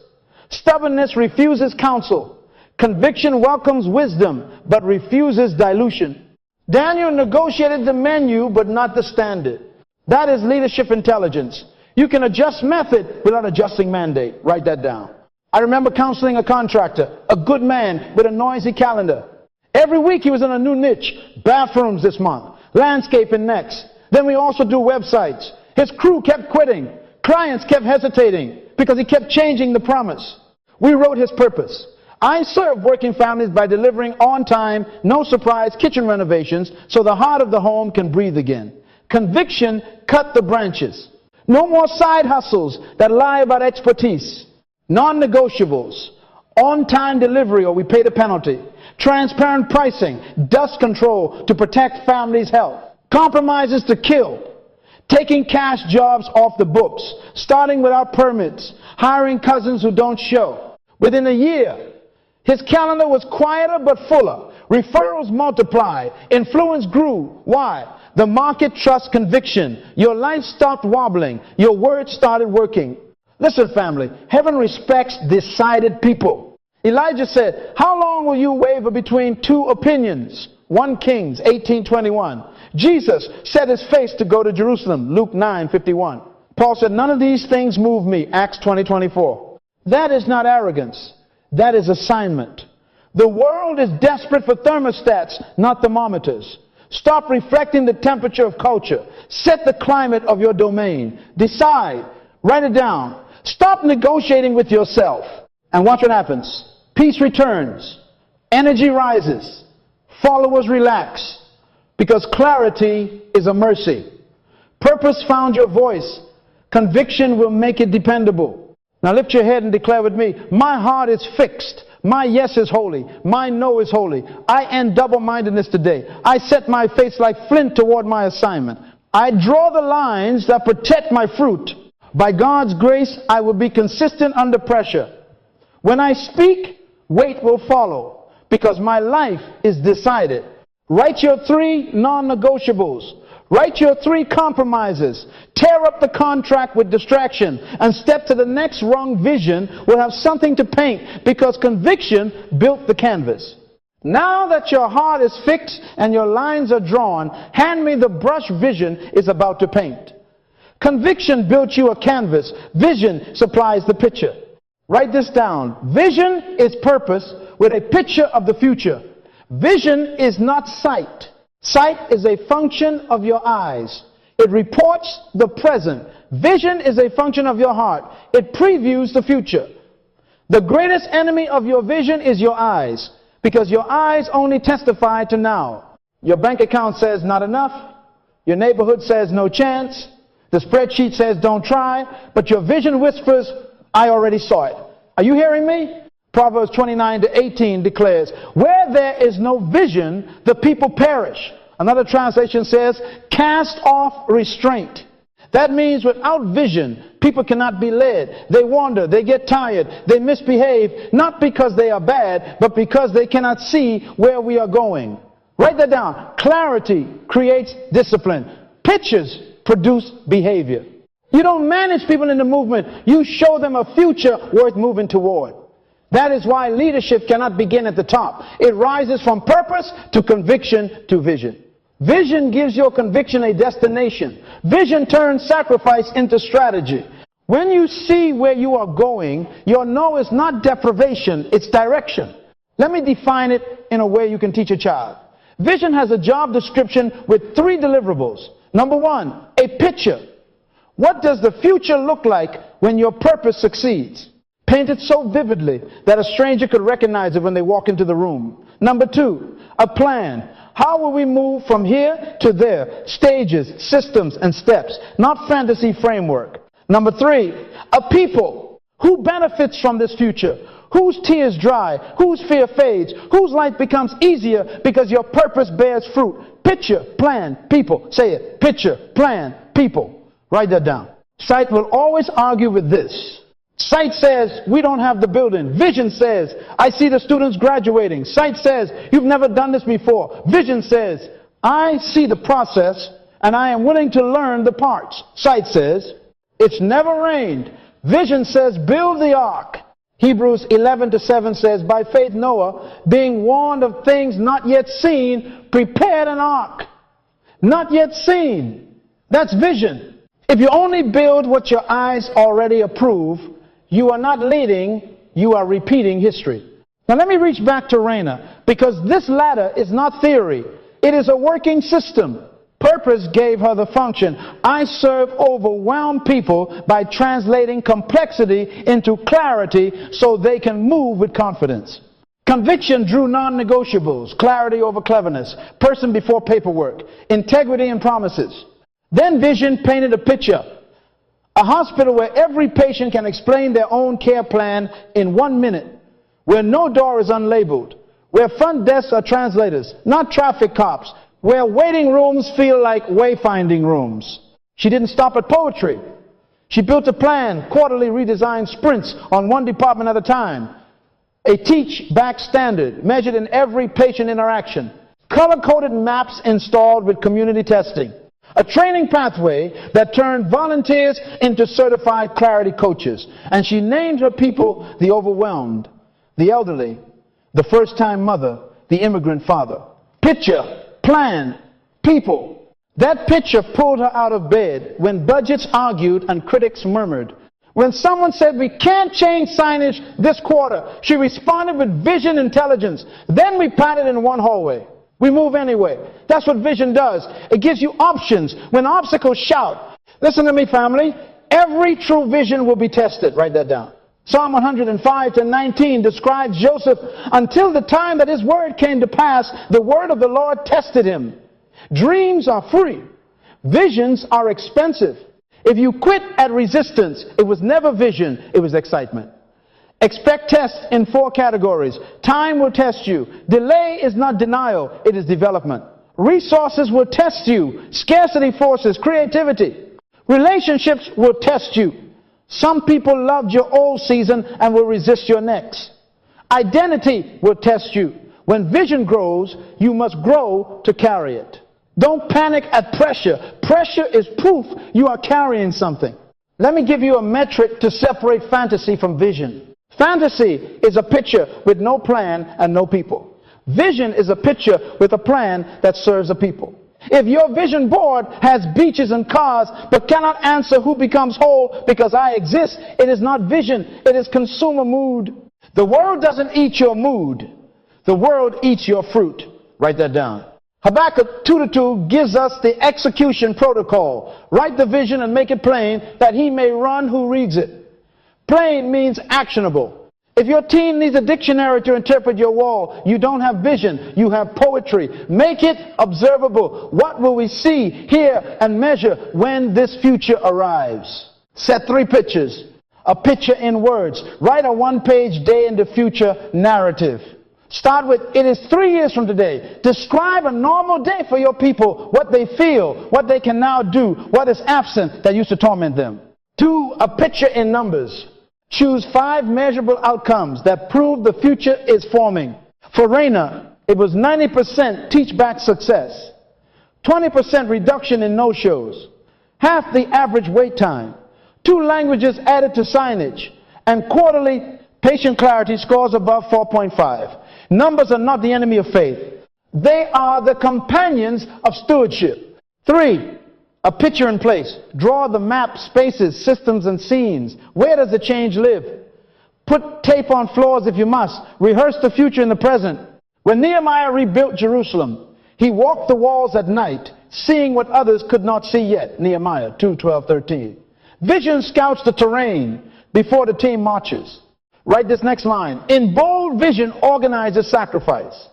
Stubbornness refuses counsel. Conviction welcomes wisdom, but refuses dilution. Daniel negotiated the menu, but not the standard. That is leadership intelligence. You can adjust method without adjusting mandate. Write that down. I remember counseling a contractor, a good man with a noisy calendar. Every week he was in a new niche. Bathrooms this month, landscaping next. Then we also do websites. His crew kept quitting. Clients kept hesitating because he kept changing the promise. We wrote his purpose. I serve working families by delivering on time, no surprise kitchen renovations so the heart of the home can breathe again. Conviction cut the branches. No more side hustles that lie about expertise. Non-negotiables, on-time delivery or we pay the penalty, transparent pricing, dust control to protect families' health, compromises to kill, taking cash jobs off the books, starting without permits, hiring cousins who don't show. Within a year, his calendar was quieter but fuller. Referrals multiplied. Influence grew. Why? The market trusts conviction. Your life stopped wobbling. Your words started working. Listen, family, heaven respects decided people. Elijah said, how long will you waver between 2 opinions? 1 Kings 18:21. Jesus set his face to go to Jerusalem. Luke 9:51. Paul said, none of these things move me. Acts 20:24. That is not arrogance. That is assignment. The world is desperate for thermostats, not thermometers. Stop reflecting the temperature of culture. Set the climate of your domain. Decide. Write it down. Stop negotiating with yourself. And watch what happens. Peace returns. Energy rises. Followers relax. Because clarity is a mercy. Purpose found your voice. Conviction will make it dependable. Now lift your head and declare with me, my heart is fixed. My yes is holy. My no is holy. I end double-mindedness today. I set my face like flint toward my assignment. I draw the lines that protect my fruit. By God's grace, I will be consistent under pressure. When I speak, weight will follow because my life is decided. Write your 3 non-negotiables. Write your 3 compromises. Tear up the contract with distraction and step to the next wrong vision. Will have something to paint because conviction built the canvas. Now that your heart is fixed and your lines are drawn, hand me the brush vision is about to paint. Conviction built you a canvas. Vision supplies the picture. Write this down. Vision is purpose with a picture of the future. Vision is not sight. Sight is a function of your eyes. It reports the present. Vision is a function of your heart. It previews the future. The greatest enemy of your vision is your eyes, because your eyes only testify to now. Your bank account says not enough. Your neighborhood says no chance. The spreadsheet says don't try. But your vision whispers, I already saw it. Are you hearing me? Proverbs 29:18 declares, where there is no vision, the people perish. Another translation says, cast off restraint. That means without vision, people cannot be led. They wander, they get tired, they misbehave, not because they are bad, but because they cannot see where we are going. Write that down. Clarity creates discipline. Pictures produce behavior. You don't manage people in the movement. You show them a future worth moving toward. That is why leadership cannot begin at the top. It rises from purpose to conviction to vision. Vision gives your conviction a destination. Vision turns sacrifice into strategy. When you see where you are going, your no is not deprivation, it's direction. Let me define it in a way you can teach a child. Vision has a job description with 3 deliverables. Number 1, a picture. What does the future look like when your purpose succeeds? Paint it so vividly that a stranger could recognize it when they walk into the room. Number 2, a plan. How will we move from here to there? Stages, systems, and steps, not fantasy framework. Number 3, a people. Who benefits from this future? Whose tears dry? Whose fear fades? Whose life becomes easier because your purpose bears fruit? Picture, plan, people. Say it. Picture, plan, people. Write that down. Sight will always argue with this. Sight says, we don't have the building. Vision says, I see the students graduating. Sight says, you've never done this before. Vision says, I see the process and I am willing to learn the parts. Sight says, it's never rained. Vision says, build the ark. Hebrews 11:7 says, by faith Noah, being warned of things not yet seen, prepared an ark. Not yet seen. That's vision. If you only build what your eyes already approve, you are not leading, you are repeating history. Now let me reach back to Raina, because this ladder is not theory. It is a working system. Purpose gave her the function. I serve overwhelmed people by translating complexity into clarity so they can move with confidence. Conviction drew non-negotiables, clarity over cleverness, person before paperwork, integrity and promises. Then vision painted a picture. A hospital where every patient can explain their own care plan in 1 minute, where no door is unlabeled, where front desks are translators, not traffic cops, where waiting rooms feel like wayfinding rooms. She didn't stop at poetry. She built a plan, quarterly redesigned sprints on one department at a time, a teach-back standard measured in every patient interaction, color-coded maps installed with community testing, a training pathway that turned volunteers into certified clarity coaches. And she named her people the overwhelmed, the elderly, the first-time mother, the immigrant father. Picture, plan, people. That picture pulled her out of bed when budgets argued and critics murmured. When someone said, we can't change signage this quarter, she responded with vision intelligence. Then we planted in one hallway. We move anyway. That's what vision does. It gives you options. When obstacles shout, listen to me, family, every true vision will be tested. Write that down. Psalm 105:19 describes Joseph. Until the time that his word came to pass, the word of the Lord tested him. Dreams are free. Visions are expensive. If you quit at resistance, it was never vision, it was excitement. Expect tests in 4 categories. Time will test you. Delay is not denial, it is development. Resources will test you. Scarcity forces creativity. Relationships will test you. Some people loved your old season and will resist your next. Identity will test you. When vision grows, you must grow to carry it. Don't panic at pressure. Pressure is proof you are carrying something. Let me give you a metric to separate fantasy from vision. Fantasy is a picture with no plan and no people. Vision is a picture with a plan that serves a people. If your vision board has beaches and cars but cannot answer who becomes whole because I exist, it is not vision, it is consumer mood. The world doesn't eat your mood. The world eats your fruit. Write that down. Habakkuk 2:2 gives us the execution protocol. Write the vision and make it plain that he may run who reads it. Plain means actionable. If your team needs a dictionary to interpret your wall, you don't have vision, you have poetry. Make it observable. What will we see, hear, and measure when this future arrives? Set 3 pictures. A picture in words. Write a one-page day in the future narrative. Start with, it is 3 years from today. Describe a normal day for your people, what they feel, what they can now do, what is absent that used to torment them. 2, a picture in numbers. Choose 5 measurable outcomes that prove the future is forming. For Raina, it was 90% teach-back success, 20% reduction in no-shows, half the average wait time, 2 languages added to signage, and quarterly patient clarity scores above 4.5. Numbers are not the enemy of faith. They are the companions of stewardship. 3, a picture in place. Draw the map, spaces, systems, and scenes. Where does the change live? Put tape on floors if you must. Rehearse the future in the present. When Nehemiah rebuilt Jerusalem, he walked the walls at night, seeing what others could not see yet. Nehemiah 2:12-13. Vision scouts the terrain before the team marches. Write this next line. In bold vision organizes sacrifice.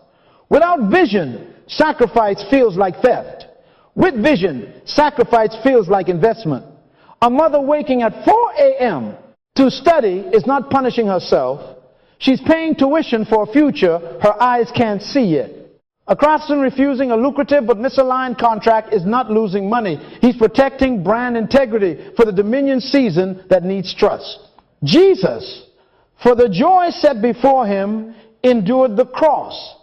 Without vision, sacrifice feels like theft. With vision, sacrifice feels like investment. A mother waking at 4 a.m. to study is not punishing herself. She's paying tuition for a future her eyes can't see yet. A craftsman refusing a lucrative but misaligned contract is not losing money. He's protecting brand integrity for the dominion season that needs trust. Jesus, for the joy set before him, endured the cross.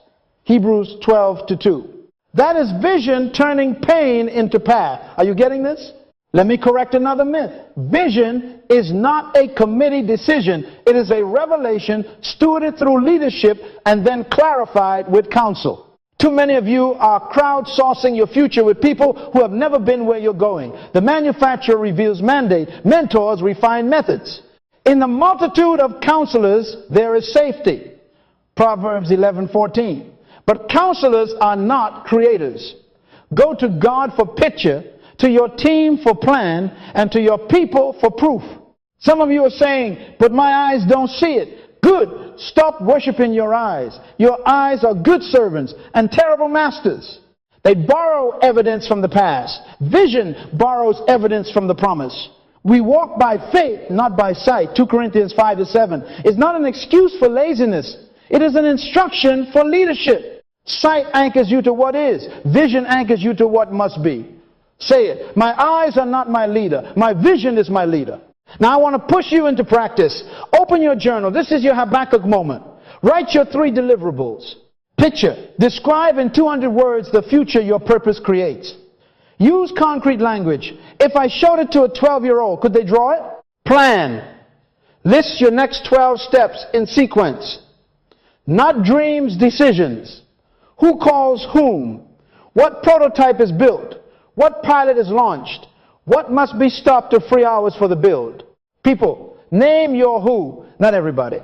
Hebrews 12:2. That is vision turning pain into path. Are you getting this? Let me correct another myth. Vision is not a committee decision. It is a revelation stewarded through leadership and then clarified with counsel. Too many of you are crowdsourcing your future with people who have never been where you're going. The manufacturer reveals mandate. Mentors refine methods. In the multitude of counselors, there is safety. Proverbs 11:14. But counselors are not creators. Go to God for picture, to your team for plan, and to your people for proof. Some of you are saying, but my eyes don't see it. Good. Stop worshiping your eyes. Your eyes are good servants and terrible masters. They borrow evidence from the past. Vision borrows evidence from the promise. We walk by faith, not by sight. 2 Corinthians 5:7. It's not an excuse for laziness. It is an instruction for leadership. Sight anchors you to what is. Vision anchors you to what must be. Say it. My eyes are not my leader. My vision is my leader. Now I want to push you into practice. Open your journal. This is your Habakkuk moment. Write your 3 deliverables. Picture. Describe in 200 words the future your purpose creates. Use concrete language. If I showed it to a 12-year-old, could they draw it? Plan. List your next 12 steps in sequence. Not dreams, decisions. Who calls whom? What prototype is built? What pilot is launched? What must be stopped to free hours for the build? People, name your who, not everybody.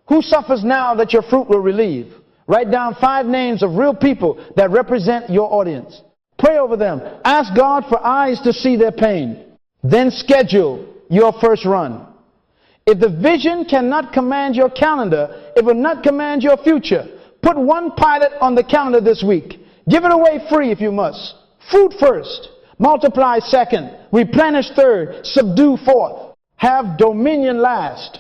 Who suffers now that your fruit will relieve? Write down 5 names of real people that represent your audience. Pray over them. Ask God for eyes to see their pain. Then schedule your first run. If the vision cannot command your calendar, it will not command your future. Put 1 pilot on the calendar this week. Give it away free if you must. Fruit first. Multiply second. Replenish third. Subdue fourth. Have dominion last.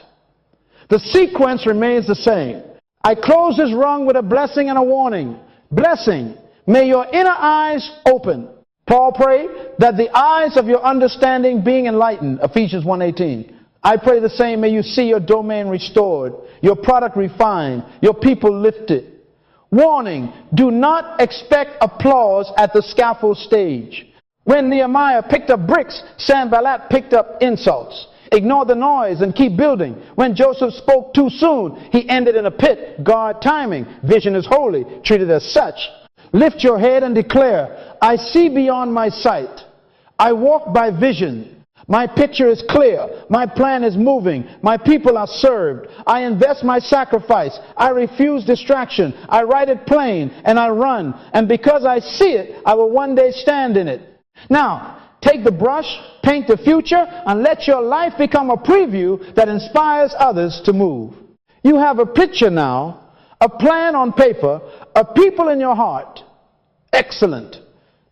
The sequence remains the same. I close this rung with a blessing and a warning. Blessing. May your inner eyes open. Paul prayed that the eyes of your understanding being enlightened. Ephesians 1:18. I pray the same. May you see your domain restored, your product refined, your people lifted. Warning, do not expect applause at the scaffold stage. When Nehemiah picked up bricks, Sanballat picked up insults. Ignore the noise and keep building. When Joseph spoke too soon, he ended in a pit. Guard timing. Vision is holy, treated as such. Lift your head and declare, I see beyond my sight. I walk by vision. My picture is clear. My plan is moving. My people are served. I invest my sacrifice. I refuse distraction. I write it plain and I run. And because I see it, I will one day stand in it. Now, take the brush, paint the future, and let your life become a preview that inspires others to move. You have a picture now, a plan on paper, a people in your heart. Excellent.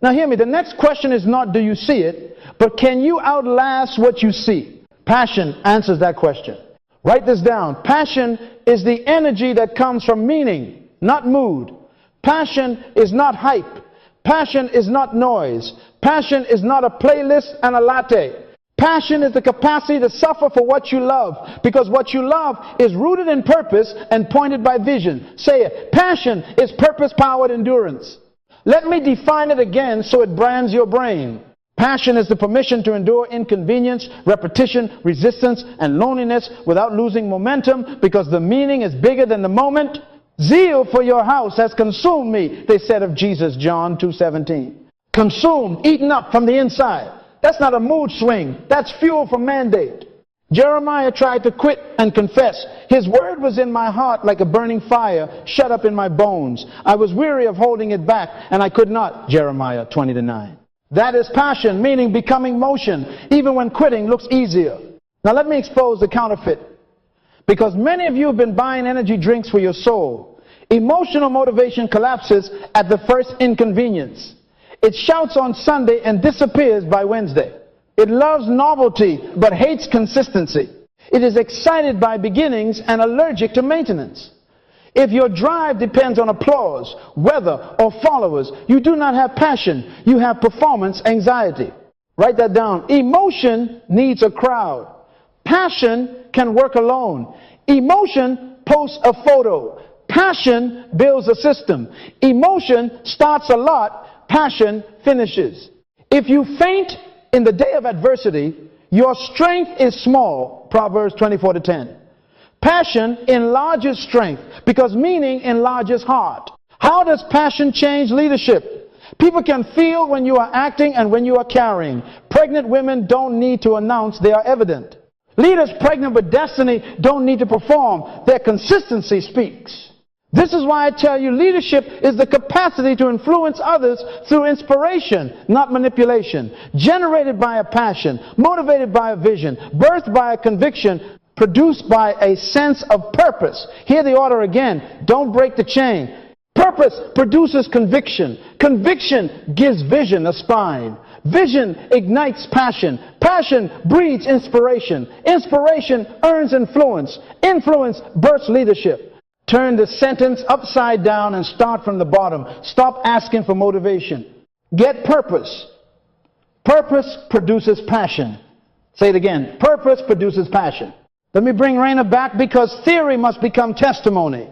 Now hear me, the next question is not do you see it, but can you outlast what you see? Passion answers that question. Write this down. Passion is the energy that comes from meaning, not mood. Passion is not hype. Passion is not noise. Passion is not a playlist and a latte. Passion is the capacity to suffer for what you love, because what you love is rooted in purpose and pointed by vision. Say it. Passion is purpose-powered endurance. Let me define it again so it brands your brain. Passion is the permission to endure inconvenience, repetition, resistance, and loneliness without losing momentum, because the meaning is bigger than the moment. Zeal for your house has consumed me, they said of Jesus, John 2:17. Consumed, eaten up from the inside. That's not a mood swing. That's fuel for mandate. Jeremiah tried to quit and confess. His word was in my heart like a burning fire, shut up in my bones. I was weary of holding it back, and I could not. Jeremiah 20:9. That is passion, meaning becoming motion, even when quitting looks easier. Now let me expose the counterfeit. Because many of you have been buying energy drinks for your soul. Emotional motivation collapses at the first inconvenience. It shouts on Sunday and disappears by Wednesday. It loves novelty but hates consistency. It is excited by beginnings and allergic to maintenance. If your drive depends on applause, weather, or followers, you do not have passion. You have performance anxiety. Write that down. Emotion needs a crowd. Passion can work alone. Emotion posts a photo. Passion builds a system. Emotion starts a lot. Passion finishes. If you faint in the day of adversity, your strength is small. Proverbs 24:10. Passion enlarges strength because meaning enlarges heart. How does passion change leadership? People can feel when you are acting and when you are carrying. Pregnant women don't need to announce, they are evident. Leaders pregnant with destiny don't need to perform. Their consistency speaks. This is why I tell you leadership is the capacity to influence others through inspiration, not manipulation. Generated by a passion, motivated by a vision, birthed by a conviction, produced by a sense of purpose. Hear the order again. Don't break the chain. Purpose produces conviction. Conviction gives vision a spine. Vision ignites passion. Passion breeds inspiration. Inspiration earns influence. Influence births leadership. Turn the sentence upside down and start from the bottom. Stop asking for motivation. Get purpose. Purpose produces passion. Say it again. Purpose produces passion. Let me bring Raina back because theory must become testimony.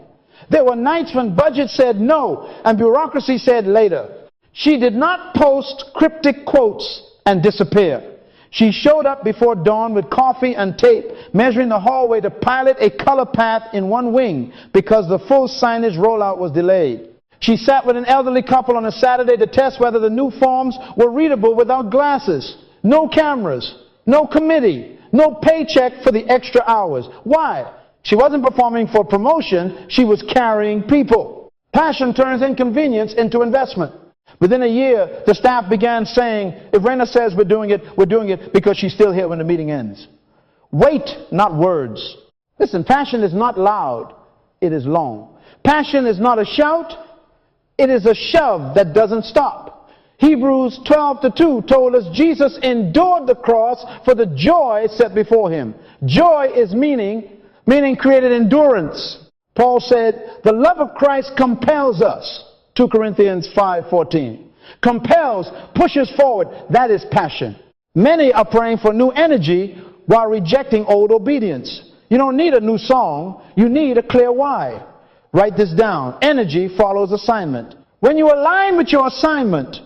There were nights when budget said no and bureaucracy said later. She did not post cryptic quotes and disappear. She showed up before dawn with coffee and tape, measuring the hallway to pilot a color path in one wing because the full signage rollout was delayed. She sat with an elderly couple on a Saturday to test whether the new forms were readable without glasses. No cameras, no committee, no paycheck for the extra hours. Why? She wasn't performing for promotion, she was carrying people. Passion turns inconvenience into investment. Within a year, the staff began saying, if Raina says we're doing it because she's still here when the meeting ends. Weight, not words. Listen, passion is not loud, it is long. Passion is not a shout, it is a shove that doesn't stop. Hebrews 12:2 told us Jesus endured the cross for the joy set before him. Joy is meaning created endurance. Paul said, the love of Christ compels us. 2 Corinthians 5:14. Compels, pushes forward. That is passion. Many are praying for new energy while rejecting old obedience. You don't need a new song. You need a clear why. Write this down. Energy follows assignment. When you align with your assignment,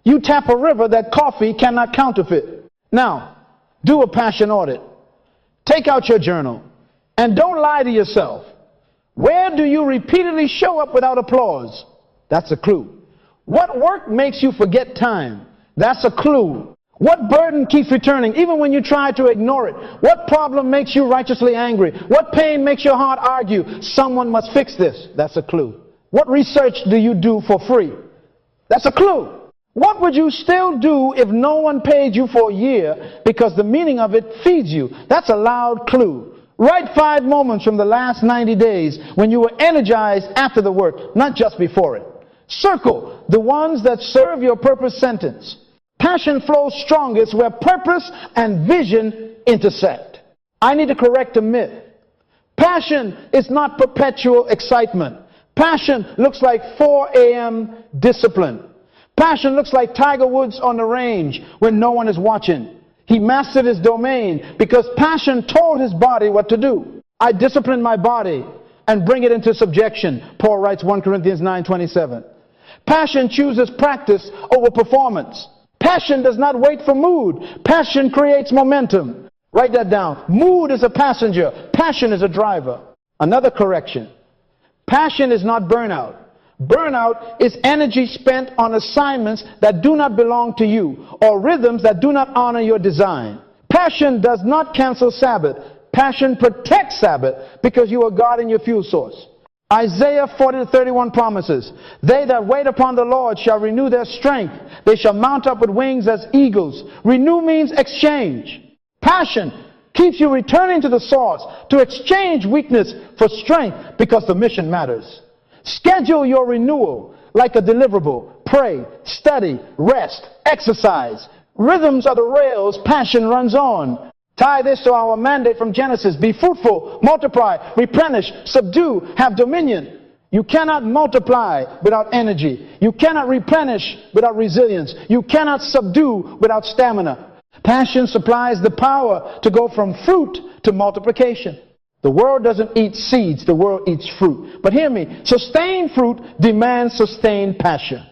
you tap a river that coffee cannot counterfeit. Now, do a passion audit. Take out your journal and don't lie to yourself. Where do you repeatedly show up without applause? That's a clue. What work makes you forget time? That's a clue. What burden keeps returning even when you try to ignore it? What problem makes you righteously angry? What pain makes your heart argue? Someone must fix this. That's a clue. What research do you do for free? That's a clue. What would you still do if no one paid you for a year because the meaning of it feeds you? That's a loud clue. Write 5 moments from the last 90 days when you were energized after the work, not just before it. Circle the ones that serve your purpose sentence. Passion flows strongest where purpose and vision intersect. I need to correct a myth. Passion is not perpetual excitement. Passion looks like 4 a.m. discipline. Passion looks like Tiger Woods on the range when no one is watching. He mastered his domain because passion told his body what to do. I discipline my body and bring it into subjection. Paul writes 1 Corinthians 9:27. Passion chooses practice over performance. Passion does not wait for mood. Passion creates momentum. Write that down. Mood is a passenger. Passion is a driver. Another correction. Passion is not burnout. Burnout is energy spent on assignments that do not belong to you or rhythms that do not honor your design. Passion does not cancel Sabbath. Passion protects Sabbath because you are guarding your fuel source. Isaiah 40:31 promises, they that wait upon the Lord shall renew their strength. They shall mount up with wings as eagles. Renew means exchange. Passion keeps you returning to the source to exchange weakness for strength because the mission matters. Schedule your renewal like a deliverable. Pray, study, rest, exercise. Rhythms are the rails passion runs on. Tie this to our mandate from Genesis. Be fruitful, multiply, replenish, subdue, have dominion. You cannot multiply without energy. You cannot replenish without resilience. You cannot subdue without stamina. Passion supplies the power to go from fruit to multiplication. The world doesn't eat seeds, the world eats fruit. But hear me, sustained fruit demands sustained passion.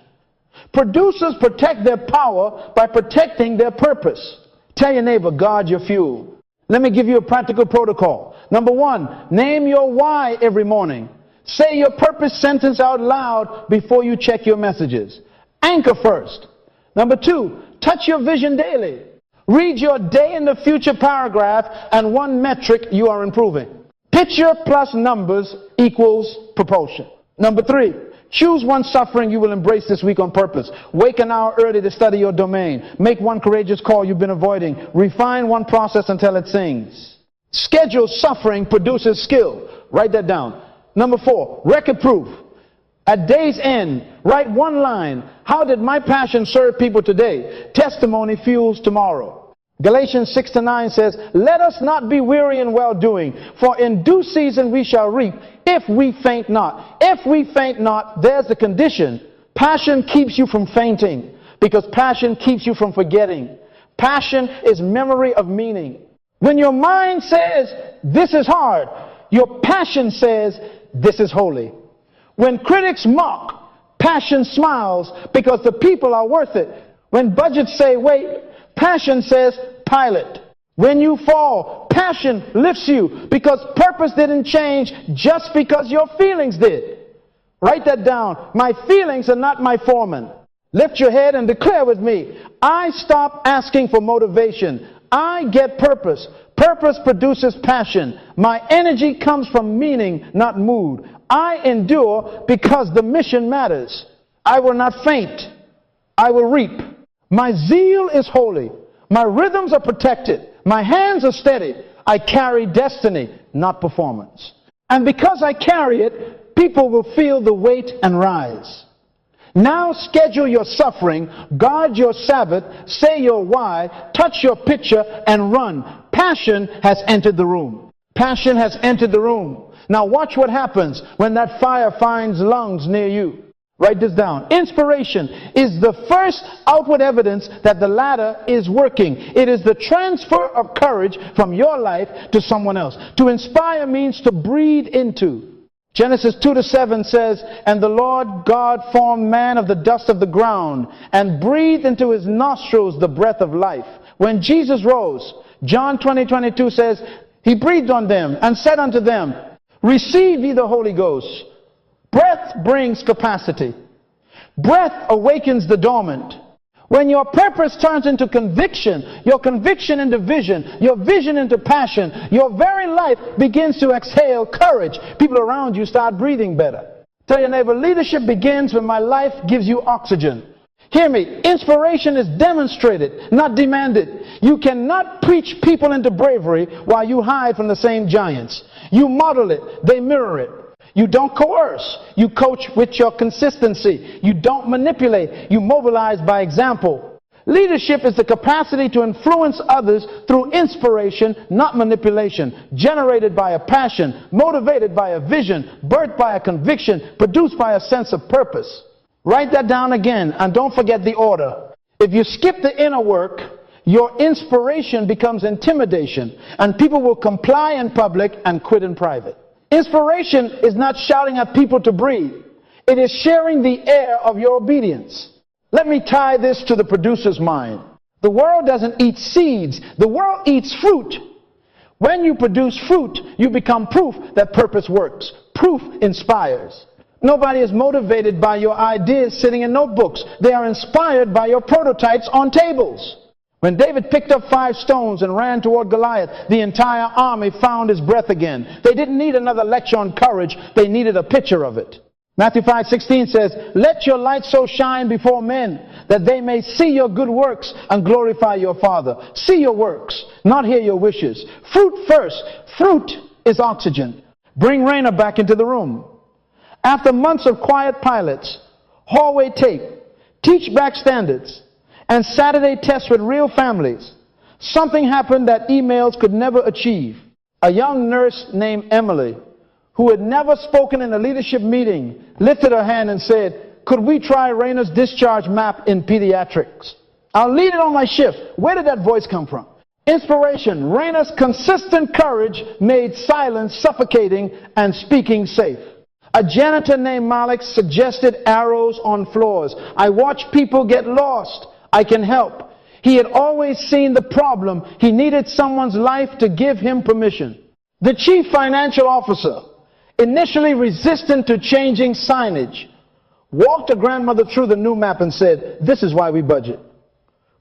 Producers protect their power by protecting their purpose. Tell your neighbor, guard your fuel. Let me give you a practical protocol. Number 1, name your why every morning. Say your purpose sentence out loud before you check your messages. Anchor first. Number 2, touch your vision daily. Read your day in the future paragraph and 1 metric you are improving. Picture plus numbers equals propulsion. Number 3, choose 1 suffering you will embrace this week on purpose. Wake an hour early to study your domain. Make 1 courageous call you've been avoiding. Refine 1 process until it sings. Schedule suffering produces skill. Write that down. Number 4, record proof. At day's end, write 1 line. How did my passion serve people today? Testimony fuels tomorrow. Galatians 6:9 says, let us not be weary in well-doing, for in due season we shall reap, if we faint not. If we faint not, there's the condition. Passion keeps you from fainting, because passion keeps you from forgetting. Passion is memory of meaning. When your mind says, this is hard, your passion says, this is holy. When critics mock, passion smiles because the people are worth it. When budgets say wait, passion says pilot. When you fall, passion lifts you because purpose didn't change just because your feelings did. Write that down. My feelings are not my foreman. Lift your head and declare with me, I stop asking for motivation. I get purpose. Purpose produces passion. My energy comes from meaning, not mood. I endure because the mission matters. I will not faint. I will reap. My zeal is holy. My rhythms are protected. My hands are steady. I carry destiny, not performance. And because I carry it, people will feel the weight and rise. Now schedule your suffering, guard your Sabbath, say your why, touch your picture, and run. Passion has entered the room. Passion has entered the room. Now watch what happens when that fire finds lungs near you. Write this down. Inspiration is the first outward evidence that the latter is working. It is the transfer of courage from your life to someone else. To inspire means to breathe into. Genesis 2:7 says, and the Lord God formed man of the dust of the ground and breathed into his nostrils the breath of life. When Jesus rose, John 20:22 says, he breathed on them and said unto them, receive ye the Holy Ghost. Breath brings capacity. Breath awakens the dormant. When your purpose turns into conviction, your conviction into vision, your vision into passion, your very life begins to exhale courage. People around you start breathing better. Tell your neighbor, leadership begins when my life gives you oxygen. Hear me, inspiration is demonstrated, not demanded. You cannot preach people into bravery while you hide from the same giants. You model it, they mirror it. You don't coerce, you coach with your consistency. You don't manipulate, you mobilize by example. Leadership is the capacity to influence others through inspiration, not manipulation, generated by a passion, motivated by a vision, birthed by a conviction, produced by a sense of purpose. Write that down again, and don't forget the order. If you skip the inner work, your inspiration becomes intimidation, and people will comply in public and quit in private. Inspiration is not shouting at people to breathe. It is sharing the air of your obedience. Let me tie this to the producer's mind. The world doesn't eat seeds. The world eats fruit. When you produce fruit, you become proof that purpose works. Proof inspires. Nobody is motivated by your ideas sitting in notebooks. They are inspired by your prototypes on tables. When David picked up 5 stones and ran toward Goliath, the entire army found his breath again. They didn't need another lecture on courage. They needed a picture of it. Matthew 5:16 says, "Let your light so shine before men that they may see your good works and glorify your Father." See your works, not hear your wishes. Fruit first. Fruit is oxygen. Bring Raina back into the room. After months of quiet pilots, hallway tape, teach back standards, and Saturday tests with real families, something happened that emails could never achieve. A young nurse named Emily, who had never spoken in a leadership meeting, lifted her hand and said, "Could we try Raina's discharge map in pediatrics? I'll lead it on my shift." Where did that voice come from? Inspiration. Raina's consistent courage made silence suffocating and speaking safe. A janitor named Malik suggested arrows on floors. "I watch people get lost. I can help." He had always seen the problem. He needed someone's life to give him permission. The chief financial officer, initially resistant to changing signage, walked a grandmother through the new map and said, "This is why we budget."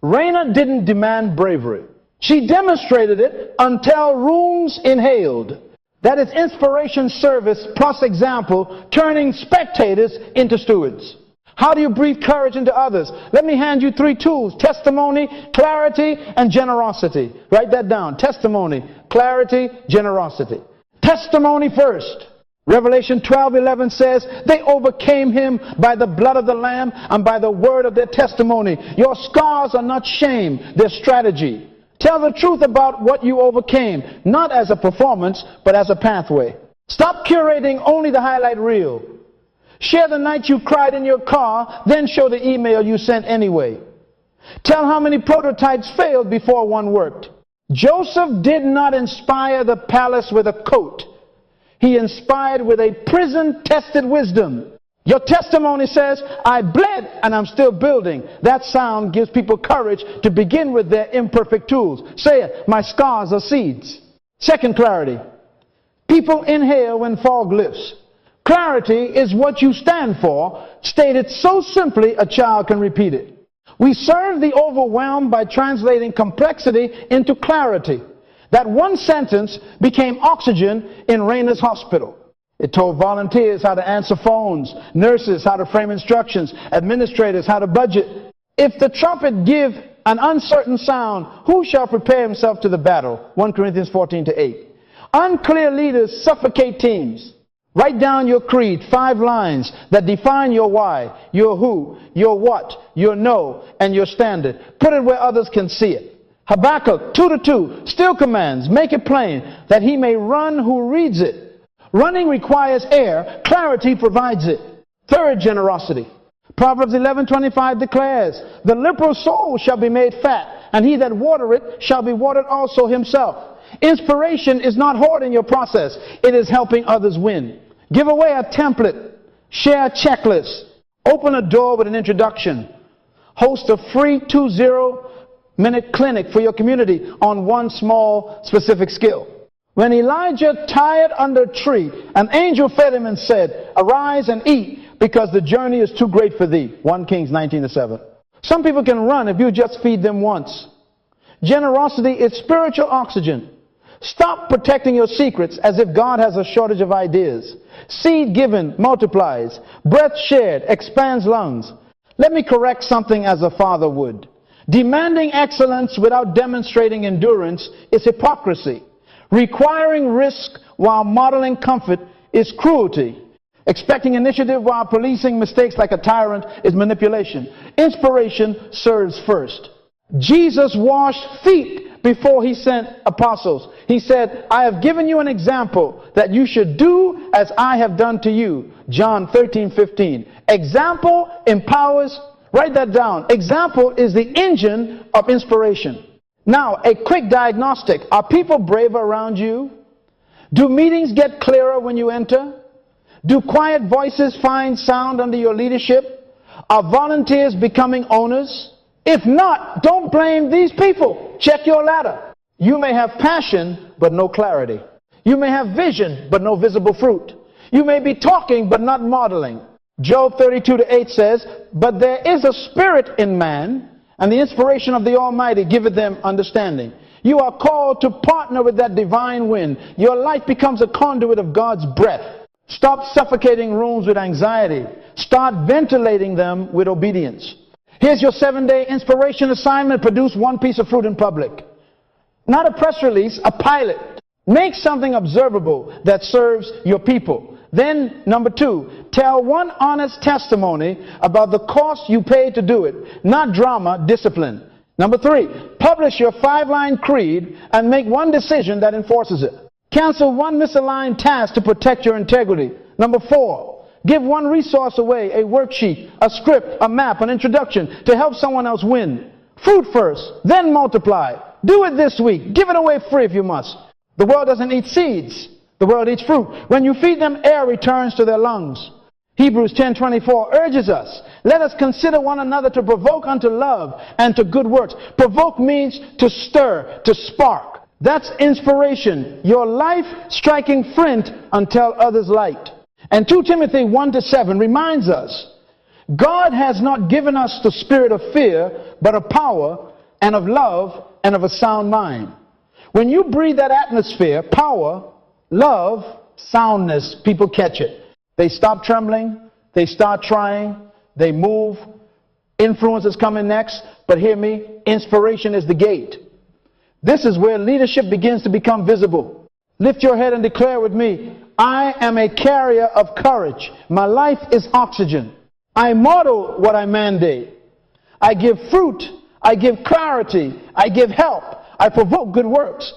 Raina didn't demand bravery. She demonstrated it until rooms inhaled. That is inspiration service plus example, turning spectators into stewards. How do you breathe courage into others? Let me hand you 3 tools: testimony, clarity, and generosity. Write that down. Testimony, clarity, generosity. Testimony first. Revelation 12:11 says, "They overcame him by the blood of the Lamb and by the word of their testimony." Your scars are not shame, they're strategy. Tell the truth about what you overcame, not as a performance, but as a pathway. Stop curating only the highlight reel. Share the night you cried in your car, then show the email you sent anyway. Tell how many prototypes failed before one worked. Joseph did not inspire the palace with a coat. He inspired with a prison-tested wisdom. Your testimony says, "I bled and I'm still building." That sound gives people courage to begin with their imperfect tools. Say it, "My scars are seeds." Second, clarity. People inhale when fog lifts. Clarity is what you stand for. Stated so simply, a child can repeat it. We serve the overwhelmed by translating complexity into clarity. That one sentence became oxygen in Raina's hospital. It told volunteers how to answer phones, nurses how to frame instructions, administrators how to budget. If the trumpet give an uncertain sound, who shall prepare himself to the battle? 1 Corinthians 14:8. Unclear leaders suffocate teams. Write down your creed, 5 lines that define your why, your who, your what, your no, and your standard. Put it where others can see it. Habakkuk 2:2 still commands, make it plain, that he may run who reads it. Running requires air, clarity provides it. Third, generosity. Proverbs 11:25 declares, "The liberal soul shall be made fat, and he that watereth shall be watered also himself." Inspiration is not hoarding your process, it is helping others win. Give away a template, share a checklist, open a door with an introduction, host a free 20-minute clinic for your community on one small specific skill. When Elijah tired under a tree, an angel fed him and said, "Arise and eat, because the journey is too great for thee." 1 Kings 19:7. Some people can run if you just feed them once. Generosity is spiritual oxygen. Stop protecting your secrets as if God has a shortage of ideas. Seed given multiplies. Breath shared expands lungs. Let me correct something as a father would. Demanding excellence without demonstrating endurance is hypocrisy. Requiring risk while modeling comfort is cruelty. Expecting initiative while policing mistakes like a tyrant is manipulation. Inspiration serves first. Jesus washed feet before he sent apostles. He said, I have given you an example that you should do as I have done to you. John 13:15. Example empowers. Write that down. Example is the engine of inspiration. Now, a quick diagnostic. Are people braver around you? Do meetings get clearer when you enter? Do quiet voices find sound under your leadership? Are volunteers becoming owners? If not, don't blame these people. Check your ladder. You may have passion, but no clarity. You may have vision, but no visible fruit. You may be talking, but not modeling. Job 32:8 says, but there is a spirit in man, and the inspiration of the Almighty giveth them understanding. You are called to partner with that divine wind. Your life becomes a conduit of God's breath. Stop suffocating rooms with anxiety. Start ventilating them with obedience. Here's your 7-day inspiration assignment. Produce one piece of fruit in public. Not a press release, a pilot. Make something observable that serves your people. Then, number 2, tell one honest testimony about the cost you paid to do it. Not drama, discipline. Number 3, publish your 5-line creed and make one decision that enforces it. Cancel one misaligned task to protect your integrity. Number 4, give one resource away, a worksheet, a script, a map, an introduction to help someone else win. Fruit first, then multiply. Do it this week. Give it away free if you must. The world doesn't eat seeds. The world eats fruit. When you feed them, air returns to their lungs. Hebrews 10:24 urges us, let us consider one another to provoke unto love and to good works. Provoke means to stir, to spark. That's inspiration. Your life striking flint until others light. And 2 Timothy 1:7 reminds us, God has not given us the spirit of fear, but of power and of love and of a sound mind. When you breathe that atmosphere, power, love, soundness, people catch it. They stop trembling, they start trying, they move. Influence is coming next, but hear me, inspiration is the gate. This is where leadership begins to become visible. Lift your head and declare with me, I am a carrier of courage. My life is oxygen. I model what I mandate. I give fruit. I give clarity. I give help. I provoke good works.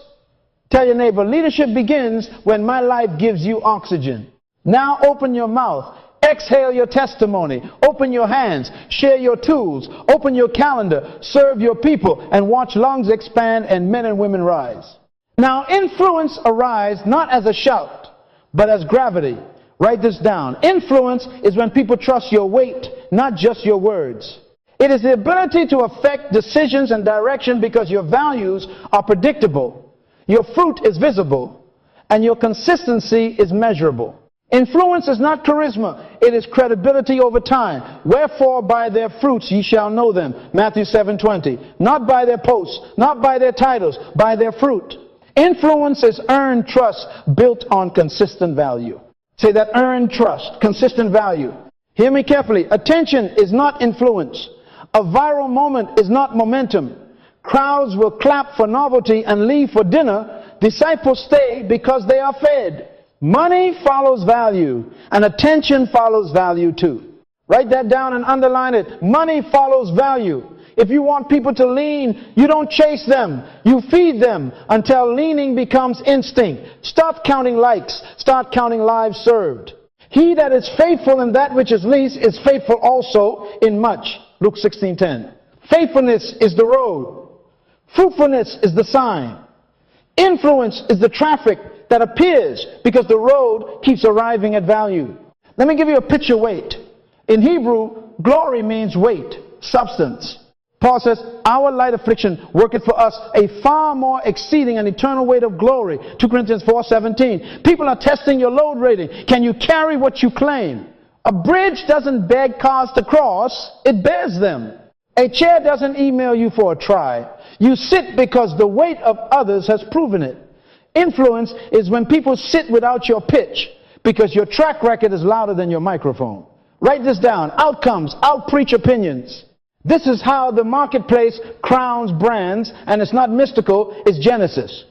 Tell your neighbor, leadership begins when my life gives you oxygen. Now open your mouth. Exhale your testimony. Open your hands. Share your tools. Open your calendar. Serve your people. And watch lungs expand and men and women rise. Now influence arrives not as a shout, but as gravity. Write this down. Influence is when people trust your weight, not just your words. It is the ability to affect decisions and direction because your values are predictable, your fruit is visible, and your consistency is measurable. Influence is not charisma, it is credibility over time. Wherefore by their fruits ye shall know them. Matthew 7:20. Not by their posts, not by their titles, by their fruit. Influence is earned trust built on consistent value. Say that, earned trust, consistent value. Hear me carefully. Attention is not influence. A viral moment is not momentum. Crowds will clap for novelty and leave for dinner. Disciples stay because they are fed. Money follows value, and attention follows value too. Write that down and underline it. Money follows value. If you want people to lean, you don't chase them. You feed them until leaning becomes instinct. Stop counting likes. Start counting lives served. He that is faithful in that which is least is faithful also in much. Luke 16:10. Faithfulness is the road. Fruitfulness is the sign. Influence is the traffic that appears because the road keeps arriving at value. Let me give you a picture weight. In Hebrew, glory means weight, substance. Paul says, our light affliction worketh for us a far more exceeding and eternal weight of glory. 2 Corinthians 4:17. People are testing your load rating. Can you carry what you claim? A bridge doesn't beg cars to cross, it bears them. A chair doesn't email you for a try. You sit because the weight of others has proven it. Influence is when people sit without your pitch because your track record is louder than your microphone. Write this down. Outcomes outpreach opinions. This is how the marketplace crowns brands, and it's not mystical, it's Genesis.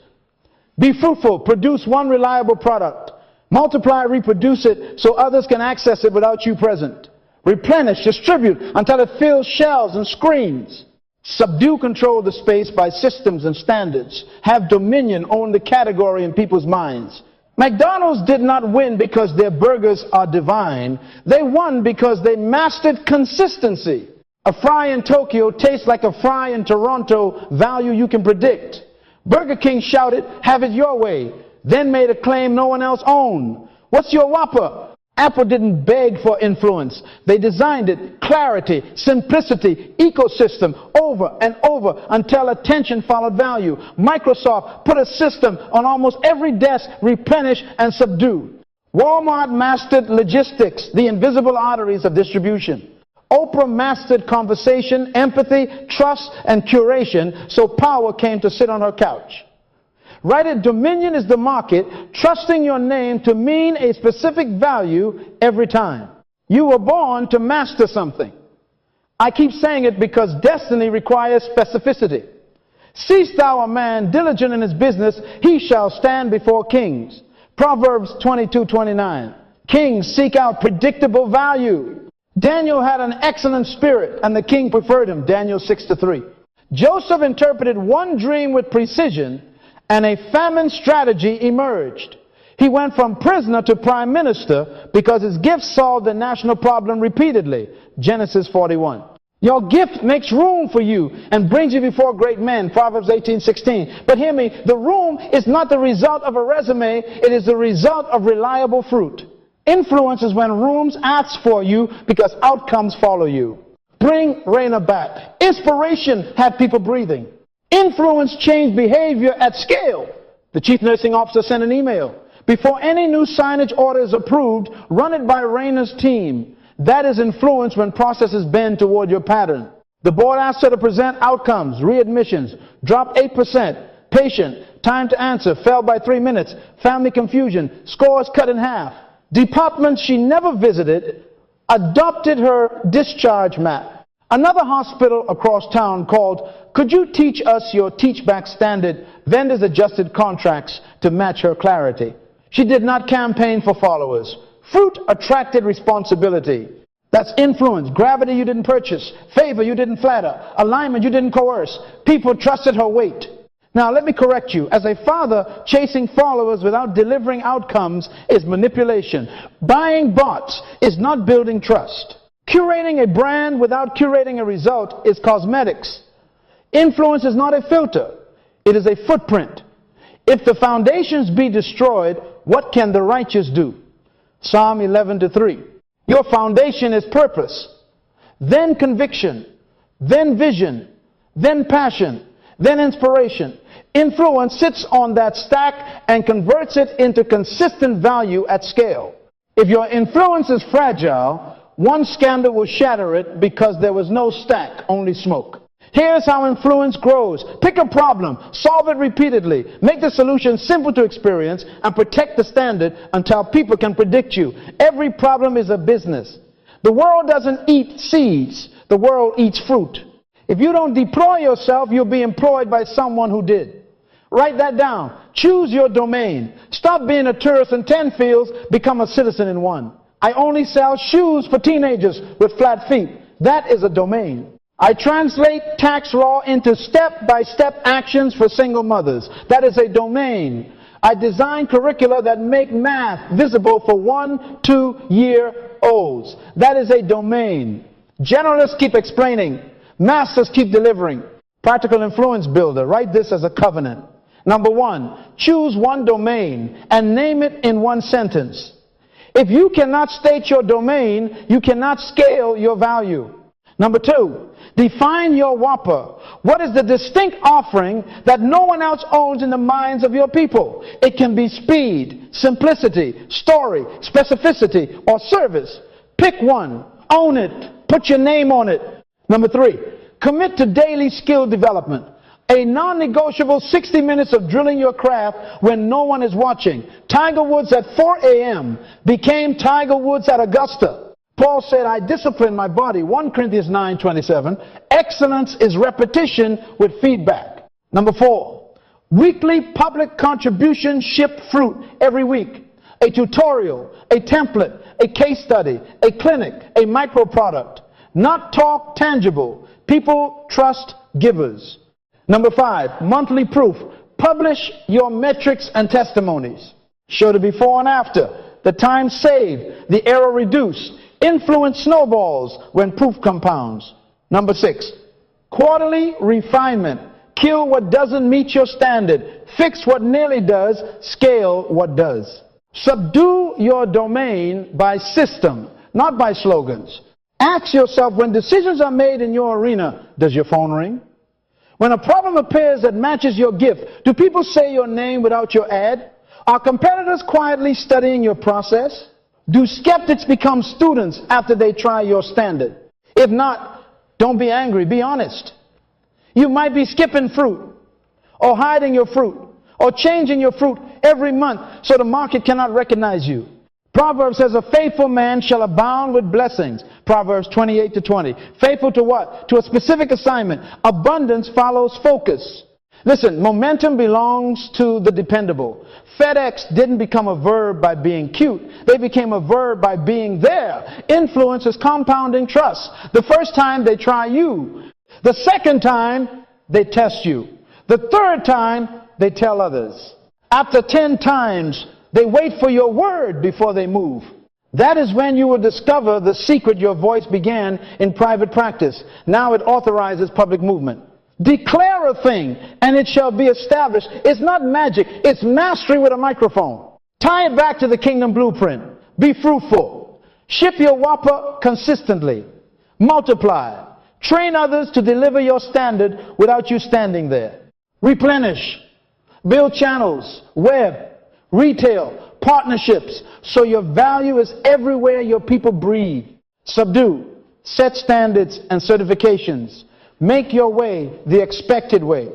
Be fruitful, produce one reliable product. Multiply, reproduce it so others can access it without you present. Replenish, distribute until it fills shelves and screens. Subdue, control the space by systems and standards. Have dominion, own the category in people's minds. McDonald's did not win because their burgers are divine. They won because they mastered consistency. A fry in Tokyo tastes like a fry in Toronto, value you can predict. Burger King shouted, have it your way, then made a claim no one else owned. What's your Whopper? Apple didn't beg for influence. They designed it. Clarity, simplicity, ecosystem, over and over until attention followed value. Microsoft put a system on almost every desk, replenish and subdue. Walmart mastered logistics, the invisible arteries of distribution. Oprah mastered conversation, empathy, trust, and curation, so power came to sit on her couch. Write it, dominion is the market, trusting your name to mean a specific value every time. You were born to master something. I keep saying it because destiny requires specificity. Seest thou a man diligent in his business, he shall stand before kings. Proverbs 22:29. Kings seek out predictable value. Daniel had an excellent spirit, and the king preferred him, Daniel 6:3. Joseph interpreted one dream with precision, and a famine strategy emerged. He went from prisoner to prime minister because his gift solved the national problem repeatedly, Genesis 41. Your gift makes room for you and brings you before great men, Proverbs 18:16. But hear me, the room is not the result of a resume, it is the result of reliable fruit. Influence is when rooms ask for you because outcomes follow you. Bring Raina back. Inspiration had people breathing. Influence changed behavior at scale. The chief nursing officer sent an email. Before any new signage order is approved, run it by Raina's team. That is influence when processes bend toward your pattern. The board asked her to present outcomes, readmissions, dropped 8%, patient, time to answer, fell by 3 minutes, family confusion, scores cut in half. Departments she never visited adopted her discharge map. Another hospital across town called, could you teach us your teach-back standard? Vendors adjusted contracts to match her clarity. She did not campaign for followers. Fruit attracted responsibility. That's influence. Gravity you didn't purchase. Favor you didn't flatter. Alignment you didn't coerce. People trusted her weight. Now let me correct you. As a father, chasing followers without delivering outcomes is manipulation. Buying bots is not building trust. Curating a brand without curating a result is cosmetics. Influence is not a filter. It is a footprint. If the foundations be destroyed, what can the righteous do? Psalm 11:3. Your foundation is purpose, then conviction, then vision, then passion, then inspiration. Influence sits on that stack and converts it into consistent value at scale. If your influence is fragile, one scandal will shatter it because there was no stack, only smoke. Here's how influence grows. Pick a problem, solve it repeatedly, make the solution simple to experience, and protect the standard until people can predict you. Every problem is a business. The world doesn't eat seeds, the world eats fruit. If you don't deploy yourself, you'll be employed by someone who did. Write that down. Choose your domain. Stop being a tourist in 10 fields, become a citizen in one. I only sell shoes for teenagers with flat feet. That is a domain. I translate tax law into step-by-step actions for single mothers. That is a domain. I design curricula that make math visible for 1-2-year-olds. That is a domain. Generalists keep explaining. Masters keep delivering. Practical influence builder. Write this as a covenant. Number 1, choose one domain and name it in one sentence. If you cannot state your domain, you cannot scale your value. Number 2, define your Whopper. What is the distinct offering that no one else owns in the minds of your people? It can be speed, simplicity, story, specificity, or service. Pick one, own it, put your name on it. Number 3, Commit to daily skill development. A non-negotiable 60 minutes of drilling your craft when no one is watching. Tiger Woods at 4 a.m. became Tiger Woods at Augusta. Paul said, I discipline my body. 1 Corinthians 9:27. Excellence is repetition with feedback. Number 4, weekly public contribution ship fruit every week. A tutorial, a template, a case study, a clinic, a micro product. Not talk, tangible. People trust givers. Number 5, monthly proof. Publish your metrics and testimonies. Show the before and after, the time saved, the error reduced. Influence snowballs when proof compounds. Number 6, quarterly refinement. Kill what doesn't meet your standard. Fix what nearly does. Scale what does. Subdue your domain by system, not by slogans. Ask yourself, when decisions are made in your arena, does your phone ring? When a problem appears that matches your gift, do people say your name without your ad? Are competitors quietly studying your process? Do skeptics become students after they try your standard? If not, don't be angry, be honest. You might be skipping fruit, or hiding your fruit, or changing your fruit every month so the market cannot recognize you. Proverbs says, a faithful man shall abound with blessings. Proverbs 28:20. Faithful to what? To a specific assignment. Abundance follows focus. Listen, momentum belongs to the dependable. FedEx didn't become a verb by being cute. They became a verb by being there. Influence is compounding trust. The first time they try you. The second time they test you. The third time they tell others. After 10 times, they wait for your word before they move. That is when you will discover the secret your voice began in private practice. Now it authorizes public movement. Declare a thing and it shall be established. It's not magic. It's mastery with a microphone. Tie it back to the kingdom blueprint. Be fruitful. Ship your whopper consistently. Multiply. Train others to deliver your standard without you standing there. Replenish. Build channels, web, retail, partnerships, so your value is everywhere your people breathe. Subdue, set standards and certifications. Make your way the expected way.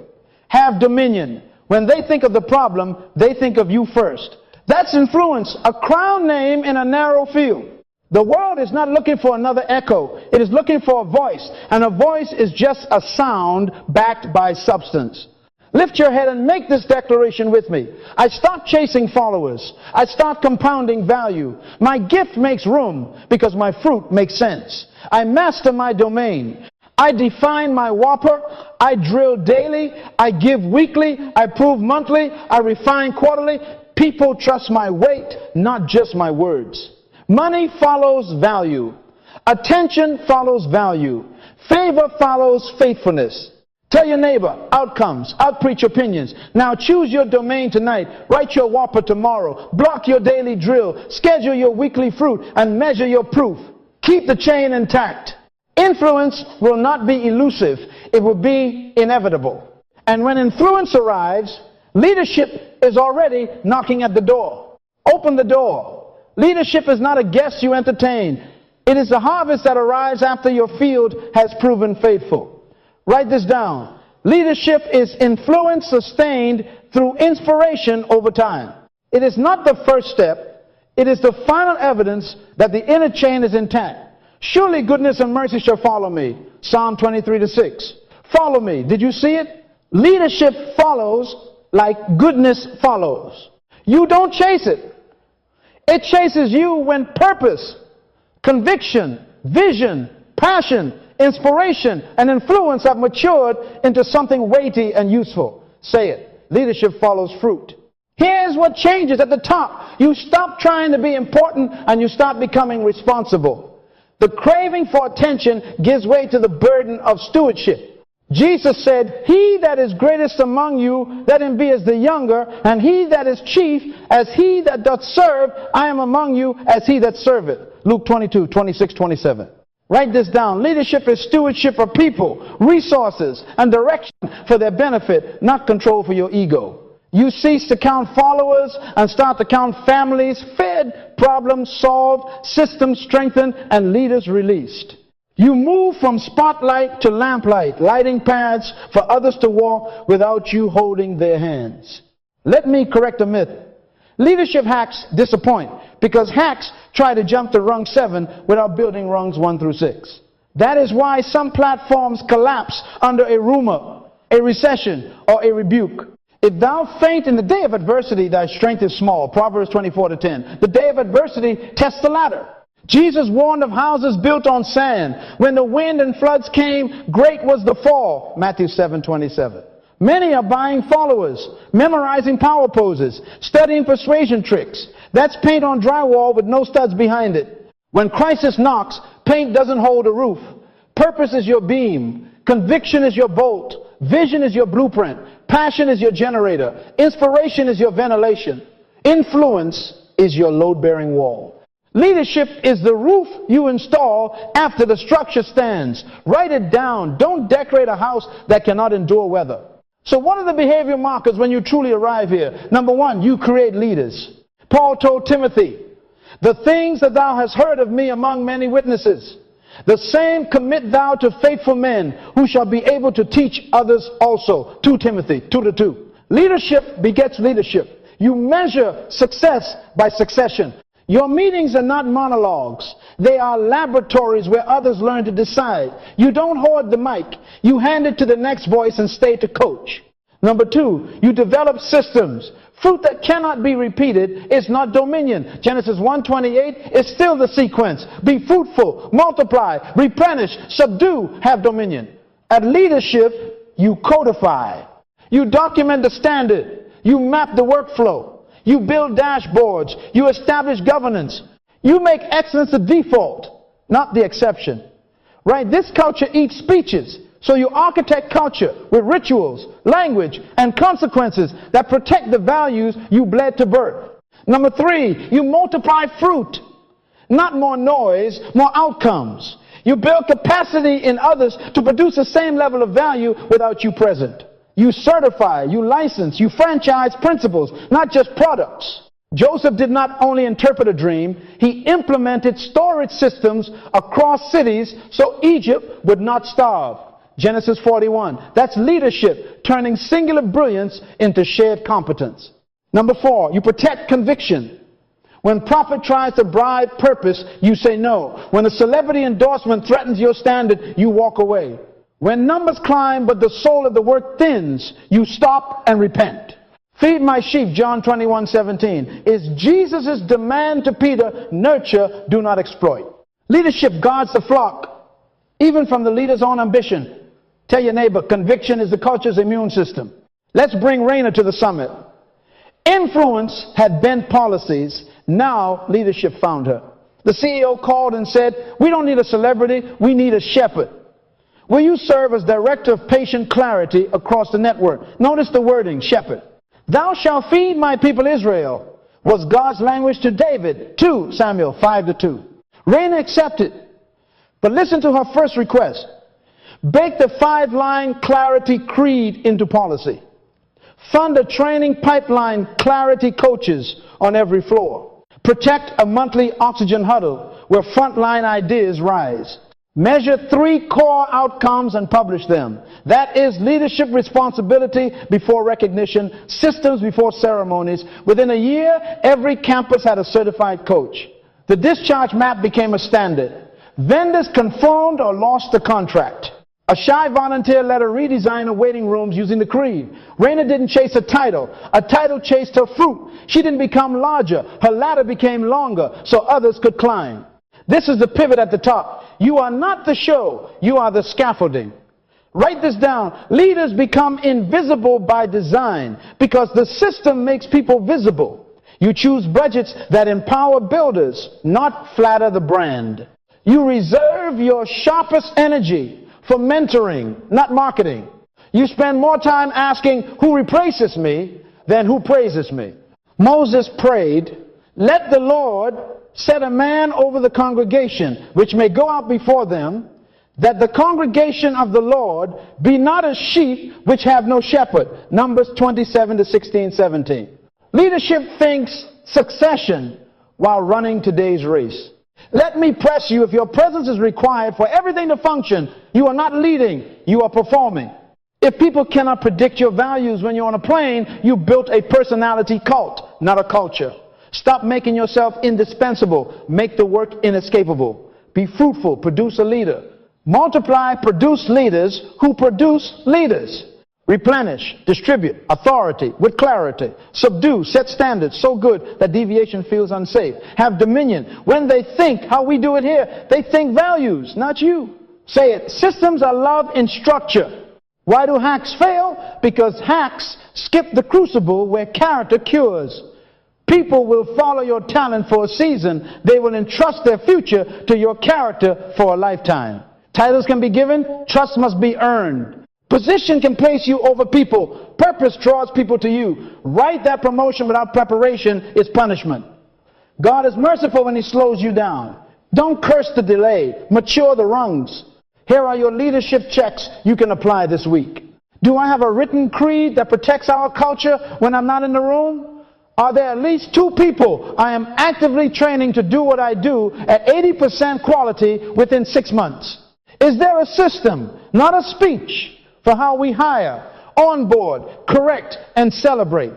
Have dominion. When they think of the problem, they think of you first. That's influence, a crown name in a narrow field. The world is not looking for another echo. It is looking for a voice, and a voice is just a sound backed by substance. Lift your head and make this declaration with me. I stop chasing followers. I start compounding value. My gift makes room because my fruit makes sense. I master my domain. I define my whopper. I drill daily. I give weekly. I prove monthly. I refine quarterly. People trust my weight, not just my words. Money follows value. Attention follows value. Favor follows faithfulness. Tell your neighbor, outcomes, outpreach opinions. Now choose your domain tonight. Write your whopper tomorrow. Block your daily drill. Schedule your weekly fruit and measure your proof. Keep the chain intact. Influence will not be elusive. It will be inevitable. And when influence arrives, leadership is already knocking at the door. Open the door. Leadership is not a guest you entertain. It is the harvest that arrives after your field has proven faithful. Write this down. Leadership is influence sustained through inspiration over time. It is not the first step. It is the final evidence that the inner chain is intact. Surely goodness and mercy shall follow me. Psalm 23:6. Follow me. Did you see it? Leadership follows like goodness follows. You don't chase it. It chases you when purpose, conviction, vision, passion, inspiration, and influence have matured into something weighty and useful. Say it. Leadership follows fruit. Here's what changes at the top. You stop trying to be important and you start becoming responsible. The craving for attention gives way to the burden of stewardship. Jesus said, he that is greatest among you, let him be as the younger, and he that is chief, as he that doth serve. I am among you as he that serveth. Luke 22:26-27. Write this down. Leadership is stewardship of people, resources, and direction for their benefit, not control for your ego. You cease to count followers and start to count families fed, problems solved, systems strengthened, and leaders released. You move from spotlight to lamplight, lighting paths for others to walk without you holding their hands. Let me correct a myth. Leadership hacks disappoint because hacks try to jump to rung 7 without building rungs 1 through 6. That is why some platforms collapse under a rumor, a recession, or a rebuke. If thou faint in the day of adversity, thy strength is small. Proverbs 24:10. The day of adversity tests the ladder. Jesus warned of houses built on sand. When the wind and floods came, great was the fall. Matthew 7:27. Many are buying followers, memorizing power poses, studying persuasion tricks. That's paint on drywall with no studs behind it. When crisis knocks, paint doesn't hold a roof. Purpose is your beam. Conviction is your bolt. Vision is your blueprint. Passion is your generator. Inspiration is your ventilation. Influence is your load-bearing wall. Leadership is the roof you install after the structure stands. Write it down. Don't decorate a house that cannot endure weather. So what are the behavior markers when you truly arrive here? Number 1, you create leaders. Paul told Timothy, the things that thou hast heard of me among many witnesses, the same commit thou to faithful men who shall be able to teach others also. 2 Timothy 2:2. Leadership begets leadership. You measure success by succession. Your meetings are not monologues. They are laboratories where others learn to decide. You don't hoard the mic. You hand it to the next voice and stay to coach. Number 2, you develop systems. Fruit that cannot be repeated is not dominion. Genesis 1:28 is still the sequence. Be fruitful, multiply, replenish, subdue, have dominion. At leadership, you codify. You document the standard. You map the workflow. You build dashboards. You establish governance. You make excellence the default, not the exception. Right? This culture eats speeches. So you architect culture with rituals, language, and consequences that protect the values you bled to birth. Number 3, you multiply fruit. Not more noise, more outcomes. You build capacity in others to produce the same level of value without you present. You certify, you license, you franchise principles, not just products. Joseph did not only interpret a dream, he implemented storage systems across cities so Egypt would not starve. Genesis 41. That's leadership, turning singular brilliance into shared competence. Number 4, you protect conviction. When prophet tries to bribe purpose, you say no. When a celebrity endorsement threatens your standard, you walk away. When numbers climb but the soul of the work thins, you stop and repent. Feed my sheep, John 21:17, is Jesus' demand to Peter, nurture, do not exploit. Leadership guards the flock, even from the leader's own ambition. Tell your neighbor, conviction is the culture's immune system. Let's bring Raina to the summit. Influence had bent policies. Now leadership found her. The CEO called and said, we don't need a celebrity, we need a shepherd. Will you serve as director of patient clarity across the network? Notice the wording, shepherd. Thou shalt feed my people Israel was God's language to David. 2 Samuel 5:2. Raina accepted. But listen to her first request. Bake the 5-line clarity creed into policy. Fund a training pipeline, clarity coaches on every floor. Protect a monthly oxygen huddle where frontline ideas rise. Measure 3 core outcomes and publish them. That is leadership responsibility before recognition, systems before ceremonies. Within a year, every campus had a certified coach. The discharge map became a standard. Vendors conformed or lost the contract. A shy volunteer led a redesign of waiting rooms using the creed. Raina didn't chase a title. A title chased her fruit. She didn't become larger. Her ladder became longer so others could climb. This is the pivot at the top. You are not the show. You are the scaffolding. Write this down. Leaders become invisible by design because the system makes people visible. You choose budgets that empower builders, not flatter the brand. You reserve your sharpest energy for mentoring, not marketing. You spend more time asking who replaces me than who praises me. Moses prayed, let the Lord set a man over the congregation, which may go out before them, that the congregation of the Lord be not as sheep which have no shepherd. Numbers 27:16-17. Leadership thinks succession while running today's race. Let me press you, if your presence is required for everything to function, you are not leading, you are performing. If people cannot predict your values when you're on a plane, you built a personality cult, not a culture. Stop making yourself indispensable. Make the work inescapable. Be fruitful. Produce a leader. Multiply, produce leaders who produce leaders. Replenish, distribute, authority with clarity. Subdue, set standards so good that deviation feels unsafe. Have dominion. When they think, how we do it here, they think values, not you. Say it. Systems are love in structure. Why do hacks fail? Because hacks skip the crucible where character cures. People will follow your talent for a season. They will entrust their future to your character for a lifetime. Titles can be given. Trust must be earned. Position can place you over people. Purpose draws people to you. Right, that promotion without preparation is punishment. God is merciful when he slows you down. Don't curse the delay. Mature the rungs. Here are your leadership checks you can apply this week. Do I have a written creed that protects our culture when I'm not in the room? Are there at least 2 people I am actively training to do what I do at 80% quality within 6 months? Is there a system, not a speech, for how we hire, onboard, correct, and celebrate?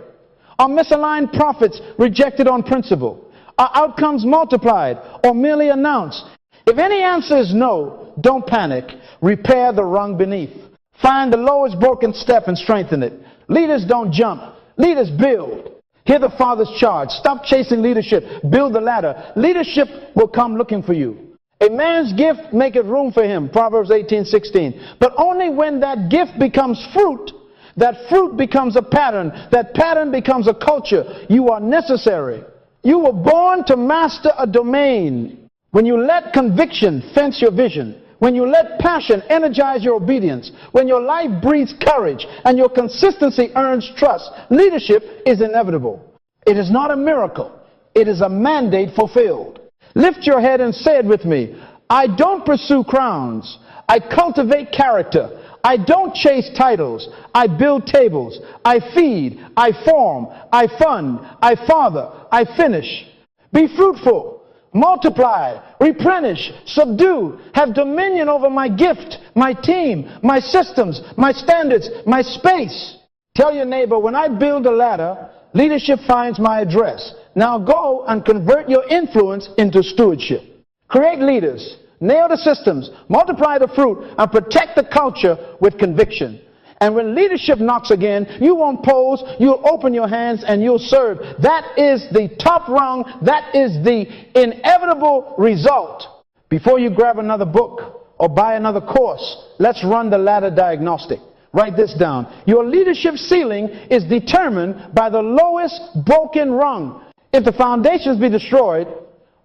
Are misaligned prophets rejected on principle? Are outcomes multiplied or merely announced? If any answer is no, don't panic. Repair the rung beneath. Find the lowest broken step and strengthen it. Leaders don't jump. Leaders build. Hear the Father's charge. Stop chasing leadership. Build the ladder. Leadership will come looking for you. A man's gift maketh room for him, Proverbs 18:16. But only when that gift becomes fruit, that fruit becomes a pattern, that pattern becomes a culture, you are necessary. You were born to master a domain. When you let conviction fence your vision, when you let passion energize your obedience, when your life breathes courage and your consistency earns trust, leadership is inevitable. It is not a miracle. It is a mandate fulfilled. Lift your head and say it with me. I don't pursue crowns. I cultivate character. I don't chase titles. I build tables. I feed. I form. I fund. I father. I finish. Be fruitful. Multiply. Replenish. Subdue. Have dominion over my gift, my team, my systems, my standards, my space. Tell your neighbor, when I build a ladder, leadership finds my address. Now go and convert your influence into stewardship. Create leaders, nail the systems, multiply the fruit, and protect the culture with conviction. And when leadership knocks again, you won't pose, you'll open your hands and you'll serve. That is the top rung, that is the inevitable result. Before you grab another book or buy another course, let's run the ladder diagnostic. Write this down. Your leadership ceiling is determined by the lowest broken rung. If the foundations be destroyed,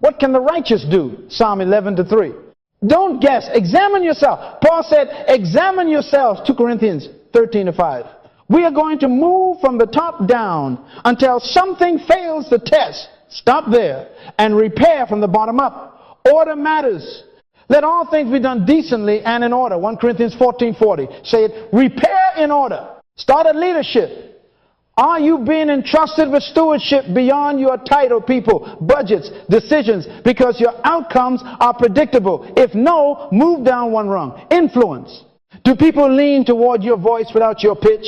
what can the righteous do? Psalm 11:3. Don't guess. Examine yourself. Paul said, examine yourselves. 2 Corinthians 13:5. We are going to move from the top down until something fails the test. Stop there and repair from the bottom up. Order matters. Let all things be done decently and in order. 1 Corinthians 14:40. Say it, repair in order. Start at leadership. Are you being entrusted with stewardship beyond your title, people, budgets, decisions, because your outcomes are predictable? If no, move down one rung. Influence. Do people lean toward your voice without your pitch?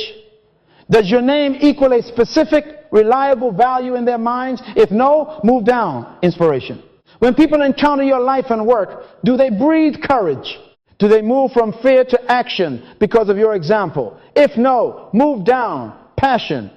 Does your name equal a specific, reliable value in their minds? If no, move down. Inspiration. When people encounter your life and work, do they breathe courage? Do they move from fear to action because of your example? If no, move down. Passion.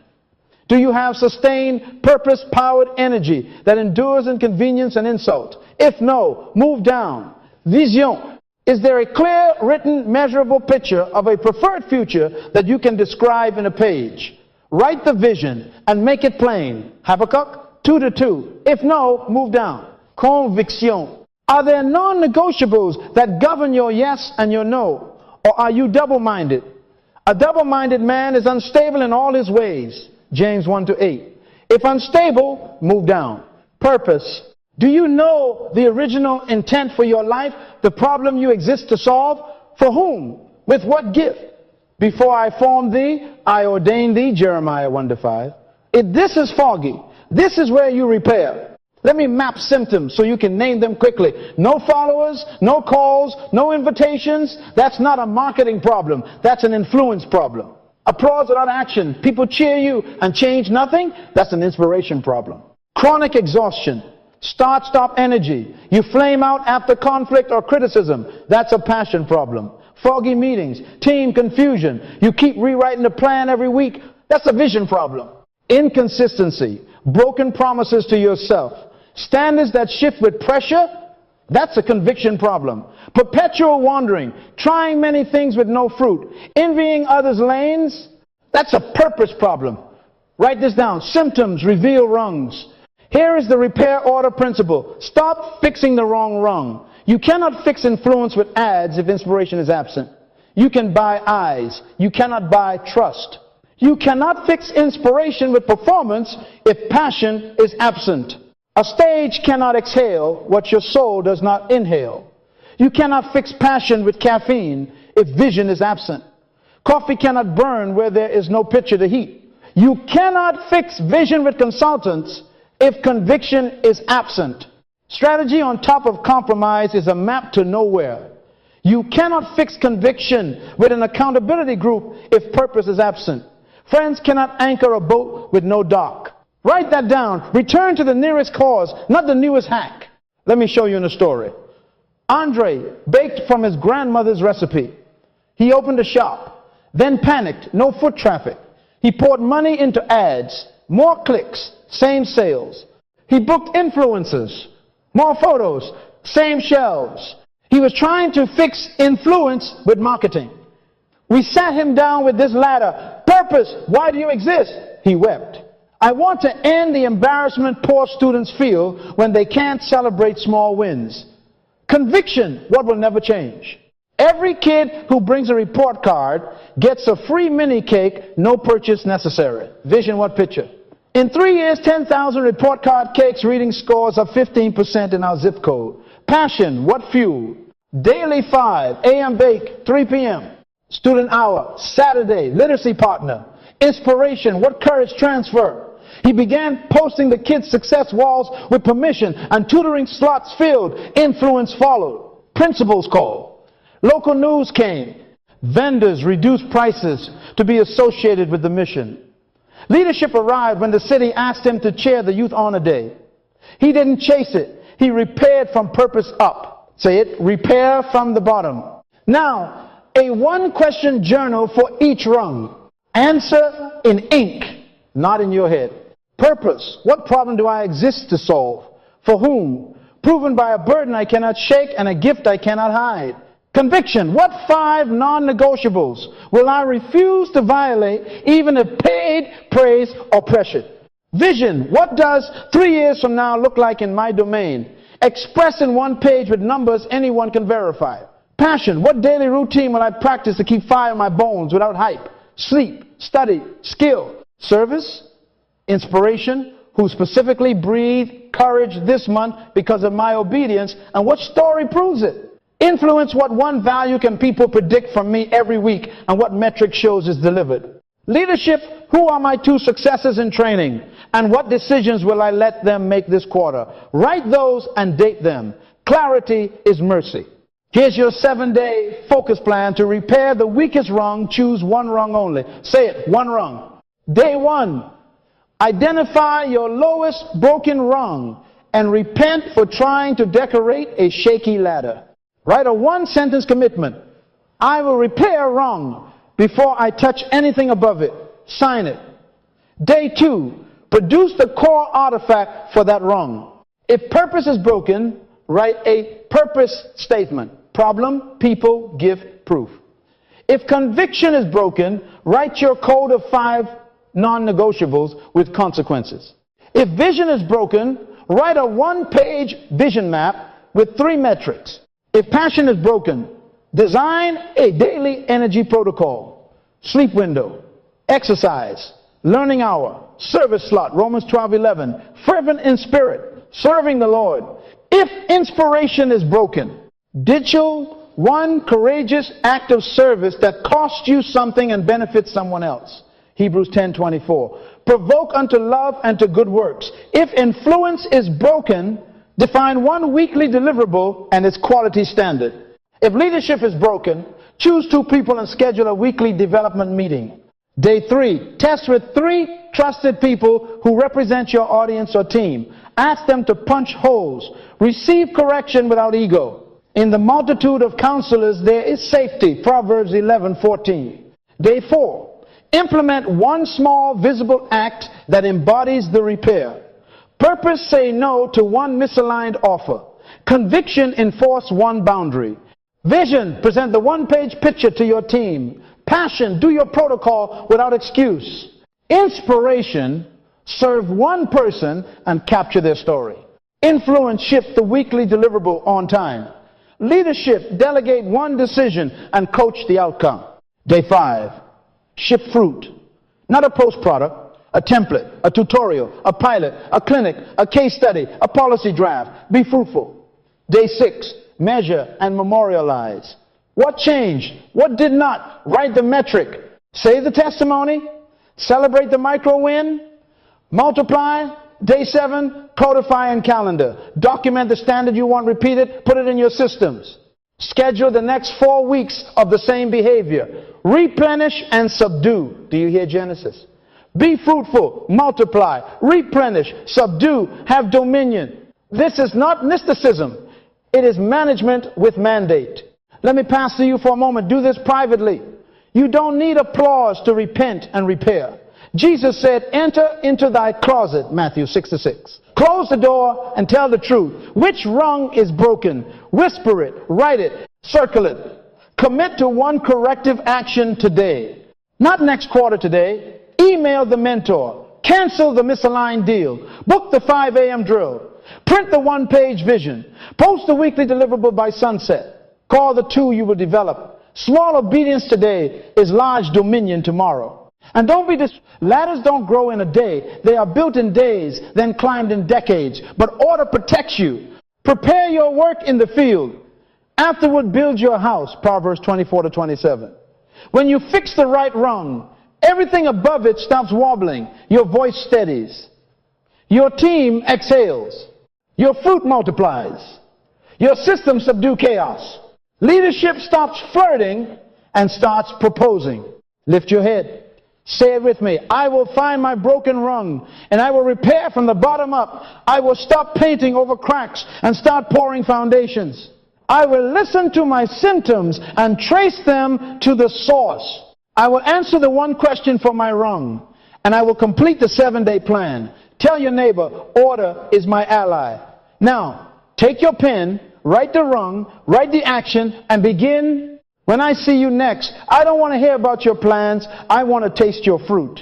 Do you have sustained, purpose-powered energy that endures inconvenience and insult? If no, move down. Vision. Is there a clear, written, measurable picture of a preferred future that you can describe in a page? Write the vision and make it plain. Habakkuk 2:2. If no, move down. Conviction. Are there non-negotiables that govern your yes and your no? Or are you double-minded? A double-minded man is unstable in all his ways. James 1:8. If unstable, move down. Purpose. Do you know the original intent for your life? The problem you exist to solve? For whom? With what gift? Before I formed thee, I ordained thee. Jeremiah 1:5. If this is foggy, this is where you repair. Let me map symptoms so you can name them quickly. No followers, no calls, no invitations. That's not a marketing problem. That's an influence problem. Applause without action. People cheer you and change nothing. That's an inspiration problem. Chronic exhaustion. Start-stop energy. You flame out after conflict or criticism. That's a passion problem. Foggy meetings. Team confusion. You keep rewriting the plan every week. That's a vision problem. Inconsistency. Broken promises to yourself. Standards that shift with pressure. That's a conviction problem. Perpetual wandering. Trying many things with no fruit. Envying others' lanes. That's a purpose problem. Write this down. Symptoms reveal rungs. Here is the repair order principle. Stop fixing the wrong rung. You cannot fix influence with ads if inspiration is absent. You can buy eyes. You cannot buy trust. You cannot fix inspiration with performance if passion is absent. A stage cannot exhale what your soul does not inhale. You cannot fix passion with caffeine if vision is absent. Coffee cannot burn where there is no pitcher to heat. You cannot fix vision with consultants if conviction is absent. Strategy on top of compromise is a map to nowhere. You cannot fix conviction with an accountability group if purpose is absent. Friends cannot anchor a boat with no dock. Write that down. Return to the nearest cause, not the newest hack. Let me show you in a story. Andre baked from his grandmother's recipe. He opened a shop, then panicked, no foot traffic. He poured money into ads, more clicks, same sales. He booked influencers, more photos, same shelves. He was trying to fix influence with marketing. We sat him down with this ladder. Purpose, why do you exist? He wept. I want to end the embarrassment poor students feel when they can't celebrate small wins. Conviction, what will never change. Every kid who brings a report card gets a free mini cake, no purchase necessary. Vision, what picture? In 3 years, 10,000 report card cakes, reading scores up 15% in our zip code. Passion, what fuel? Daily 5, AM bake, 3 p.m. Student hour, Saturday, literacy partner. Inspiration, what courage transfer? He began posting the kids' success walls with permission and tutoring slots filled. Influence followed. Principals called. Local news came. Vendors reduced prices to be associated with the mission. Leadership arrived when the city asked him to chair the Youth Honor Day. He didn't chase it. He repaired from purpose up. Say it, repair from the bottom. Now, a one-question journal for each rung. Answer in ink, not in your head. Purpose, what problem do I exist to solve? For whom? Proven by a burden I cannot shake and a gift I cannot hide. Conviction, what 5 non-negotiables will I refuse to violate even if paid, praised, or pressured? Vision, what does 3 years from now look like in my domain? Expressed in one page with numbers anyone can verify. Passion, what daily routine will I practice to keep fire in my bones without hype? Sleep, study, skill, service, inspiration, who specifically breathed courage this month because of my obedience, and what story proves it? Influence, what one value can people predict from me every week, and what metric shows is delivered? Leadership, who are my 2 successes in training, and what decisions will I let them make this quarter? Write those and date them. Clarity is mercy. Here's your 7-day focus plan to repair the weakest rung. Choose one rung only. Say it, one rung. Day 1, identify your lowest broken rung and repent for trying to decorate a shaky ladder. Write a 1-sentence commitment. I will repair rung before I touch anything above it. Sign it. Day 2, produce the core artifact for that rung. If purpose is broken, write a purpose statement. Problem, people, give proof. If conviction is broken, write your code of 5 non-negotiables with consequences. If vision is broken, write a 1-page vision map with 3 metrics. If passion is broken, design a daily energy protocol. Sleep window, exercise, learning hour, service slot, Romans 12:11, fervent in spirit, serving the Lord. If inspiration is broken, digital, one courageous act of service that costs you something and benefits someone else. Hebrews 10:24. provoke unto love and to good works. If influence is broken, define one weekly deliverable and its quality standard. If leadership is broken, choose 2 people and schedule a weekly development meeting. Day 3, test with 3 trusted people who represent your audience or team. Ask them to punch holes. Receive correction without ego. In the multitude of counselors there is safety. Proverbs 11:14. Day 4, implement one small visible act that embodies the repair. Purpose, say no to one misaligned offer. Conviction, enforce one boundary. Vision, present the one-page picture to your team. Passion, do your protocol without excuse. Inspiration, serve one person and capture their story. Influence, ship the weekly deliverable on time. Leadership, delegate one decision and coach the outcome. Day 5, ship fruit. Not a post product, a template, a tutorial, a pilot, a clinic, a case study, a policy draft. Be fruitful. Day 6, measure and memorialize. What changed? What did not? Write the metric. Save the testimony. Celebrate the micro win. Multiply. Day 7, codify and calendar. Document the standard you want repeated. Put it in your systems. Schedule the next 4 weeks of the same behavior. Replenish and subdue. Do you hear Genesis? Be fruitful, multiply, replenish, subdue, have dominion. This is not mysticism. It is management with mandate. Let me pass to you for a moment. Do this privately. You don't need applause to repent and repair. Jesus said, enter into thy closet, Matthew 6:6. Close the door and tell the truth. Which rung is broken? Whisper it, write it, circle it. Commit to one corrective action today. Not next quarter today. Email the mentor. Cancel the misaligned deal. Book the 5 a.m. drill. Print the one-page vision. Post the weekly deliverable by sunset. Call the 2 you will develop. Small obedience today is large dominion tomorrow. And don't be ladders don't grow in a day. They are built in days, then climbed in decades. But order protects you. Prepare your work in the field. Afterward, build your house. Proverbs 24:27. When you fix the right rung, everything above it stops wobbling. Your voice steadies. Your team exhales. Your fruit multiplies. Your system subdues chaos. Leadership stops flirting and starts proposing. Lift your head. Say it with me. I will find my broken rung and I will repair from the bottom up. I will stop painting over cracks and start pouring foundations. I will listen to my symptoms and trace them to the source. I will answer the one question for my rung and I will complete the 7-day plan. Tell your neighbor, order is my ally. Now, take your pen, write the rung, write the action, and begin. When I see you next, I don't want to hear about your plans. I want to taste your fruit.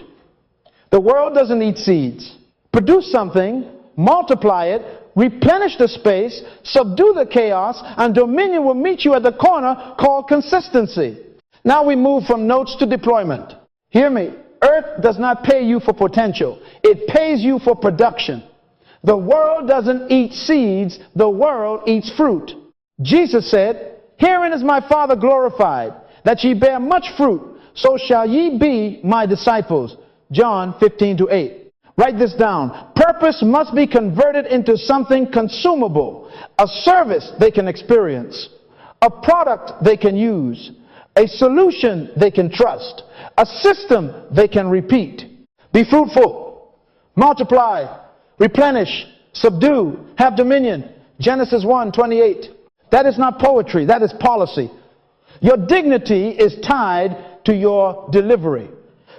The world doesn't eat seeds. Produce something, multiply it, replenish the space, subdue the chaos, and dominion will meet you at the corner called consistency. Now we move from notes to deployment. Hear me. Earth does not pay you for potential. It pays you for production. The world doesn't eat seeds. The world eats fruit. Jesus said, herein is my Father glorified, that ye bear much fruit, so shall ye be my disciples. John 15:8. Write this down. Purpose must be converted into something consumable, a service they can experience, a product they can use, a solution they can trust, a system they can repeat. Be fruitful, multiply, replenish, subdue, have dominion. Genesis 1:28. That is not poetry, that is policy. Your dignity is tied to your delivery.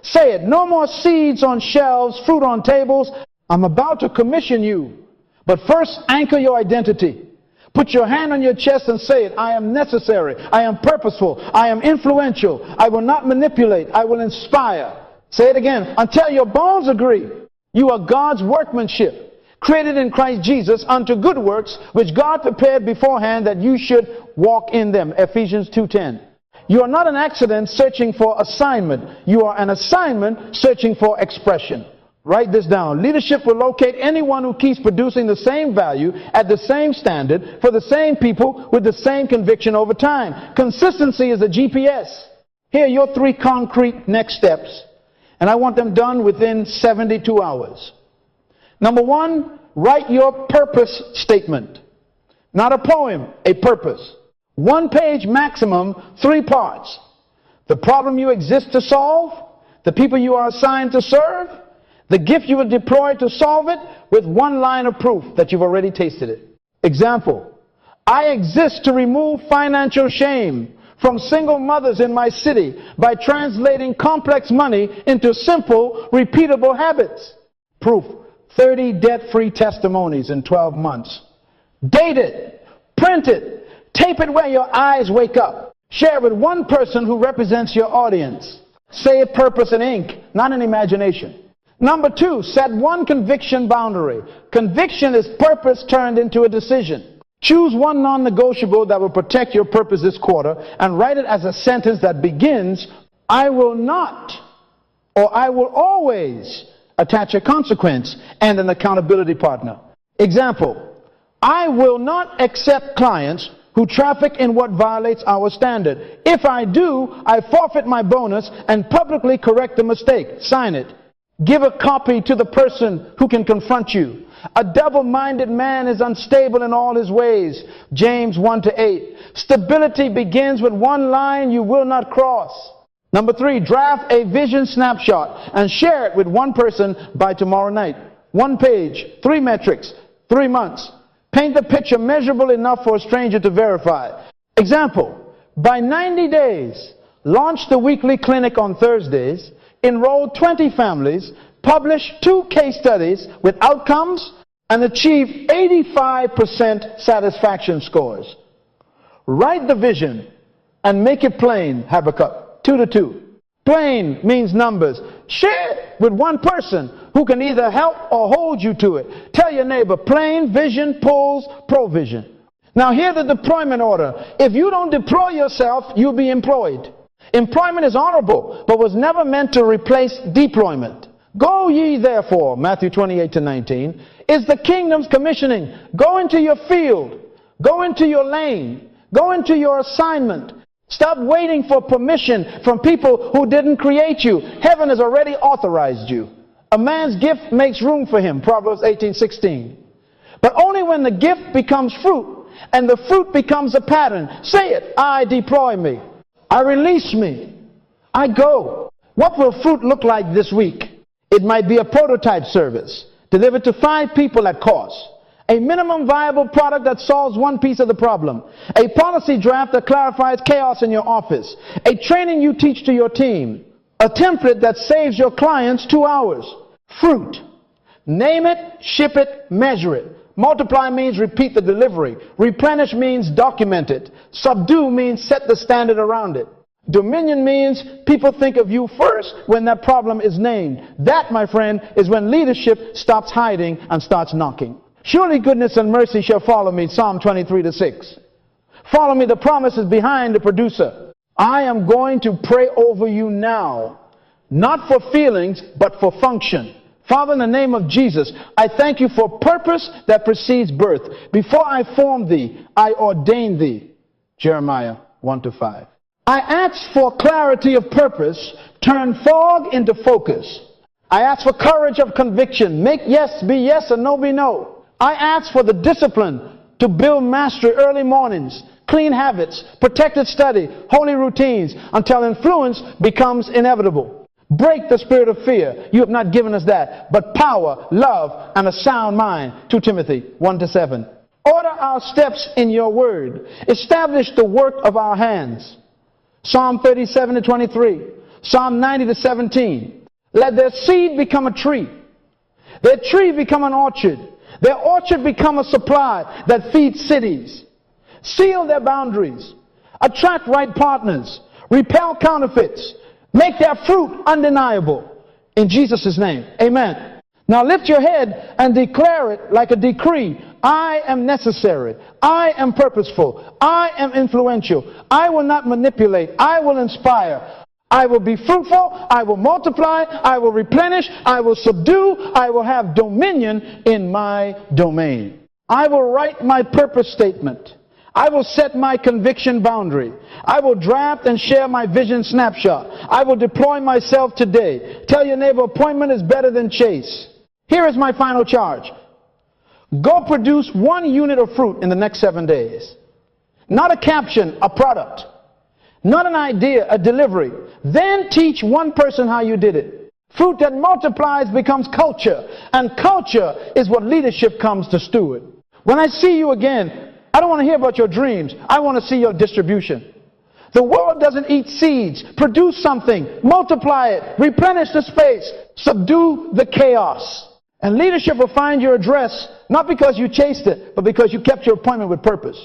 Say it, no more seeds on shelves, fruit on tables. I'm about to commission you. But first, anchor your identity. Put your hand on your chest and say it. I am necessary. I am purposeful. I am influential. I will not manipulate. I will inspire. Say it again. Until your bones agree. You are God's workmanship, created in Christ Jesus unto good works, which God prepared beforehand that you should walk in them. Ephesians 2:10. You are not an accident searching for assignment. You are an assignment searching for expression. Write this down. Leadership will locate anyone who keeps producing the same value at the same standard for the same people with the same conviction over time. Consistency is a GPS. Here are your 3 concrete next steps. and I want them done within 72 hours. Number one, write your purpose statement. Not a poem, a purpose. 1 page maximum, 3 parts. The problem you exist to solve, the people you are assigned to serve, the gift you will deploy to solve it, with 1 line of proof that you've already tasted it. Example, I exist to remove financial shame from single mothers in my city by translating complex money into simple, repeatable habits. Proof, 30 debt-free testimonies in 12 months. Date it, print it, tape it where your eyes wake up. Share it with 1 person who represents your audience. Say it purpose in ink, not in imagination. Number 2, set 1 conviction boundary. Conviction is purpose turned into a decision. Choose 1 non-negotiable that will protect your purpose this quarter and write it as a sentence that begins, I will not, or I will always attach a consequence and an accountability partner. Example, I will not accept clients who traffic in what violates our standard. If I do, I forfeit my bonus and publicly correct the mistake. Sign it. Give a copy to the person who can confront you. A double-minded man is unstable in all his ways. James 1-8. Stability begins with 1 line you will not cross. Number 3, draft a vision snapshot and share it with 1 person by tomorrow night. 1 page, 3 metrics, 3 months. Paint the picture measurable enough for a stranger to verify. Example, by 90 days, launch the weekly clinic on Thursdays, enroll 20 families, publish 2 case studies with outcomes, and achieve 85% satisfaction scores. Write the vision and make it plain, Habakkuk 2:2. Plain means numbers. Share it with 1 person who can either help or hold you to it. Tell your neighbor, plain vision pulls provision. Now here's the deployment order. If you don't deploy yourself, you'll be employed. Employment is honorable, but was never meant to replace deployment. Go ye therefore, Matthew 28-19, is the kingdom's commissioning. Go into your field. Go into your lane. Go into your assignment. Stop waiting for permission from people who didn't create you. Heaven has already authorized you. A man's gift makes room for him, Proverbs 18:16. But only when the gift becomes fruit and the fruit becomes a pattern. Say it, I deploy me. I release me. I go. What will fruit look like this week? It might be a prototype service delivered to 5 people at cost. A minimum viable product that solves 1 piece of the problem. A policy draft that clarifies chaos in your office. A training you teach to your team. A template that saves your clients 2 hours. Fruit. Name it, ship it, measure it. Multiply means repeat the delivery. Replenish means document it. Subdue means set the standard around it. Dominion means people think of you first when that problem is named. That, my friend, is when leadership stops hiding and starts knocking. Surely goodness and mercy shall follow me, Psalm 23-6. Follow me, the promise is behind the producer. I am going to pray over you now, not for feelings, but for function. Father, in the name of Jesus, I thank you for purpose that precedes birth. Before I formed thee, I ordained thee. Jeremiah 1-5. I ask for clarity of purpose, turn fog into focus. I ask for courage of conviction, make yes be yes and no be no. I ask for the discipline to build mastery early mornings, clean habits, protected study, holy routines, until influence becomes inevitable. Break the spirit of fear. You have not given us that, but power, love, and a sound mind. 2 Timothy 1-7. Order our steps in your word. Establish the work of our hands. Psalm 37-23. Psalm 90-17. Let their seed become a tree. Their tree become an orchard. Their orchard become a supply that feeds cities. Seal their boundaries. Attract right partners. Repel counterfeits. Make their fruit undeniable. In Jesus' name, amen. Now lift your head and declare it like a decree. I am necessary. I am purposeful. I am influential. I will not manipulate. I will inspire. I will be fruitful. I will multiply. I will replenish. I will subdue. I will have dominion in my domain. I will write my purpose statement. I will set my conviction boundary. I will draft and share my vision snapshot. I will deploy myself today. Tell your neighbor, appointment is better than chase. Here is my final charge. Go produce 1 unit of fruit in the next 7 days. Not a caption, a product. Not an idea, a delivery. Then teach 1 person how you did it. Fruit that multiplies becomes culture. And culture is what leadership comes to steward. When I see you again, I don't want to hear about your dreams. I want to see your distribution. The world doesn't eat seeds. Produce something. Multiply it. Replenish the space. Subdue the chaos. And leadership will find your address not because you chased it, but because you kept your appointment with purpose.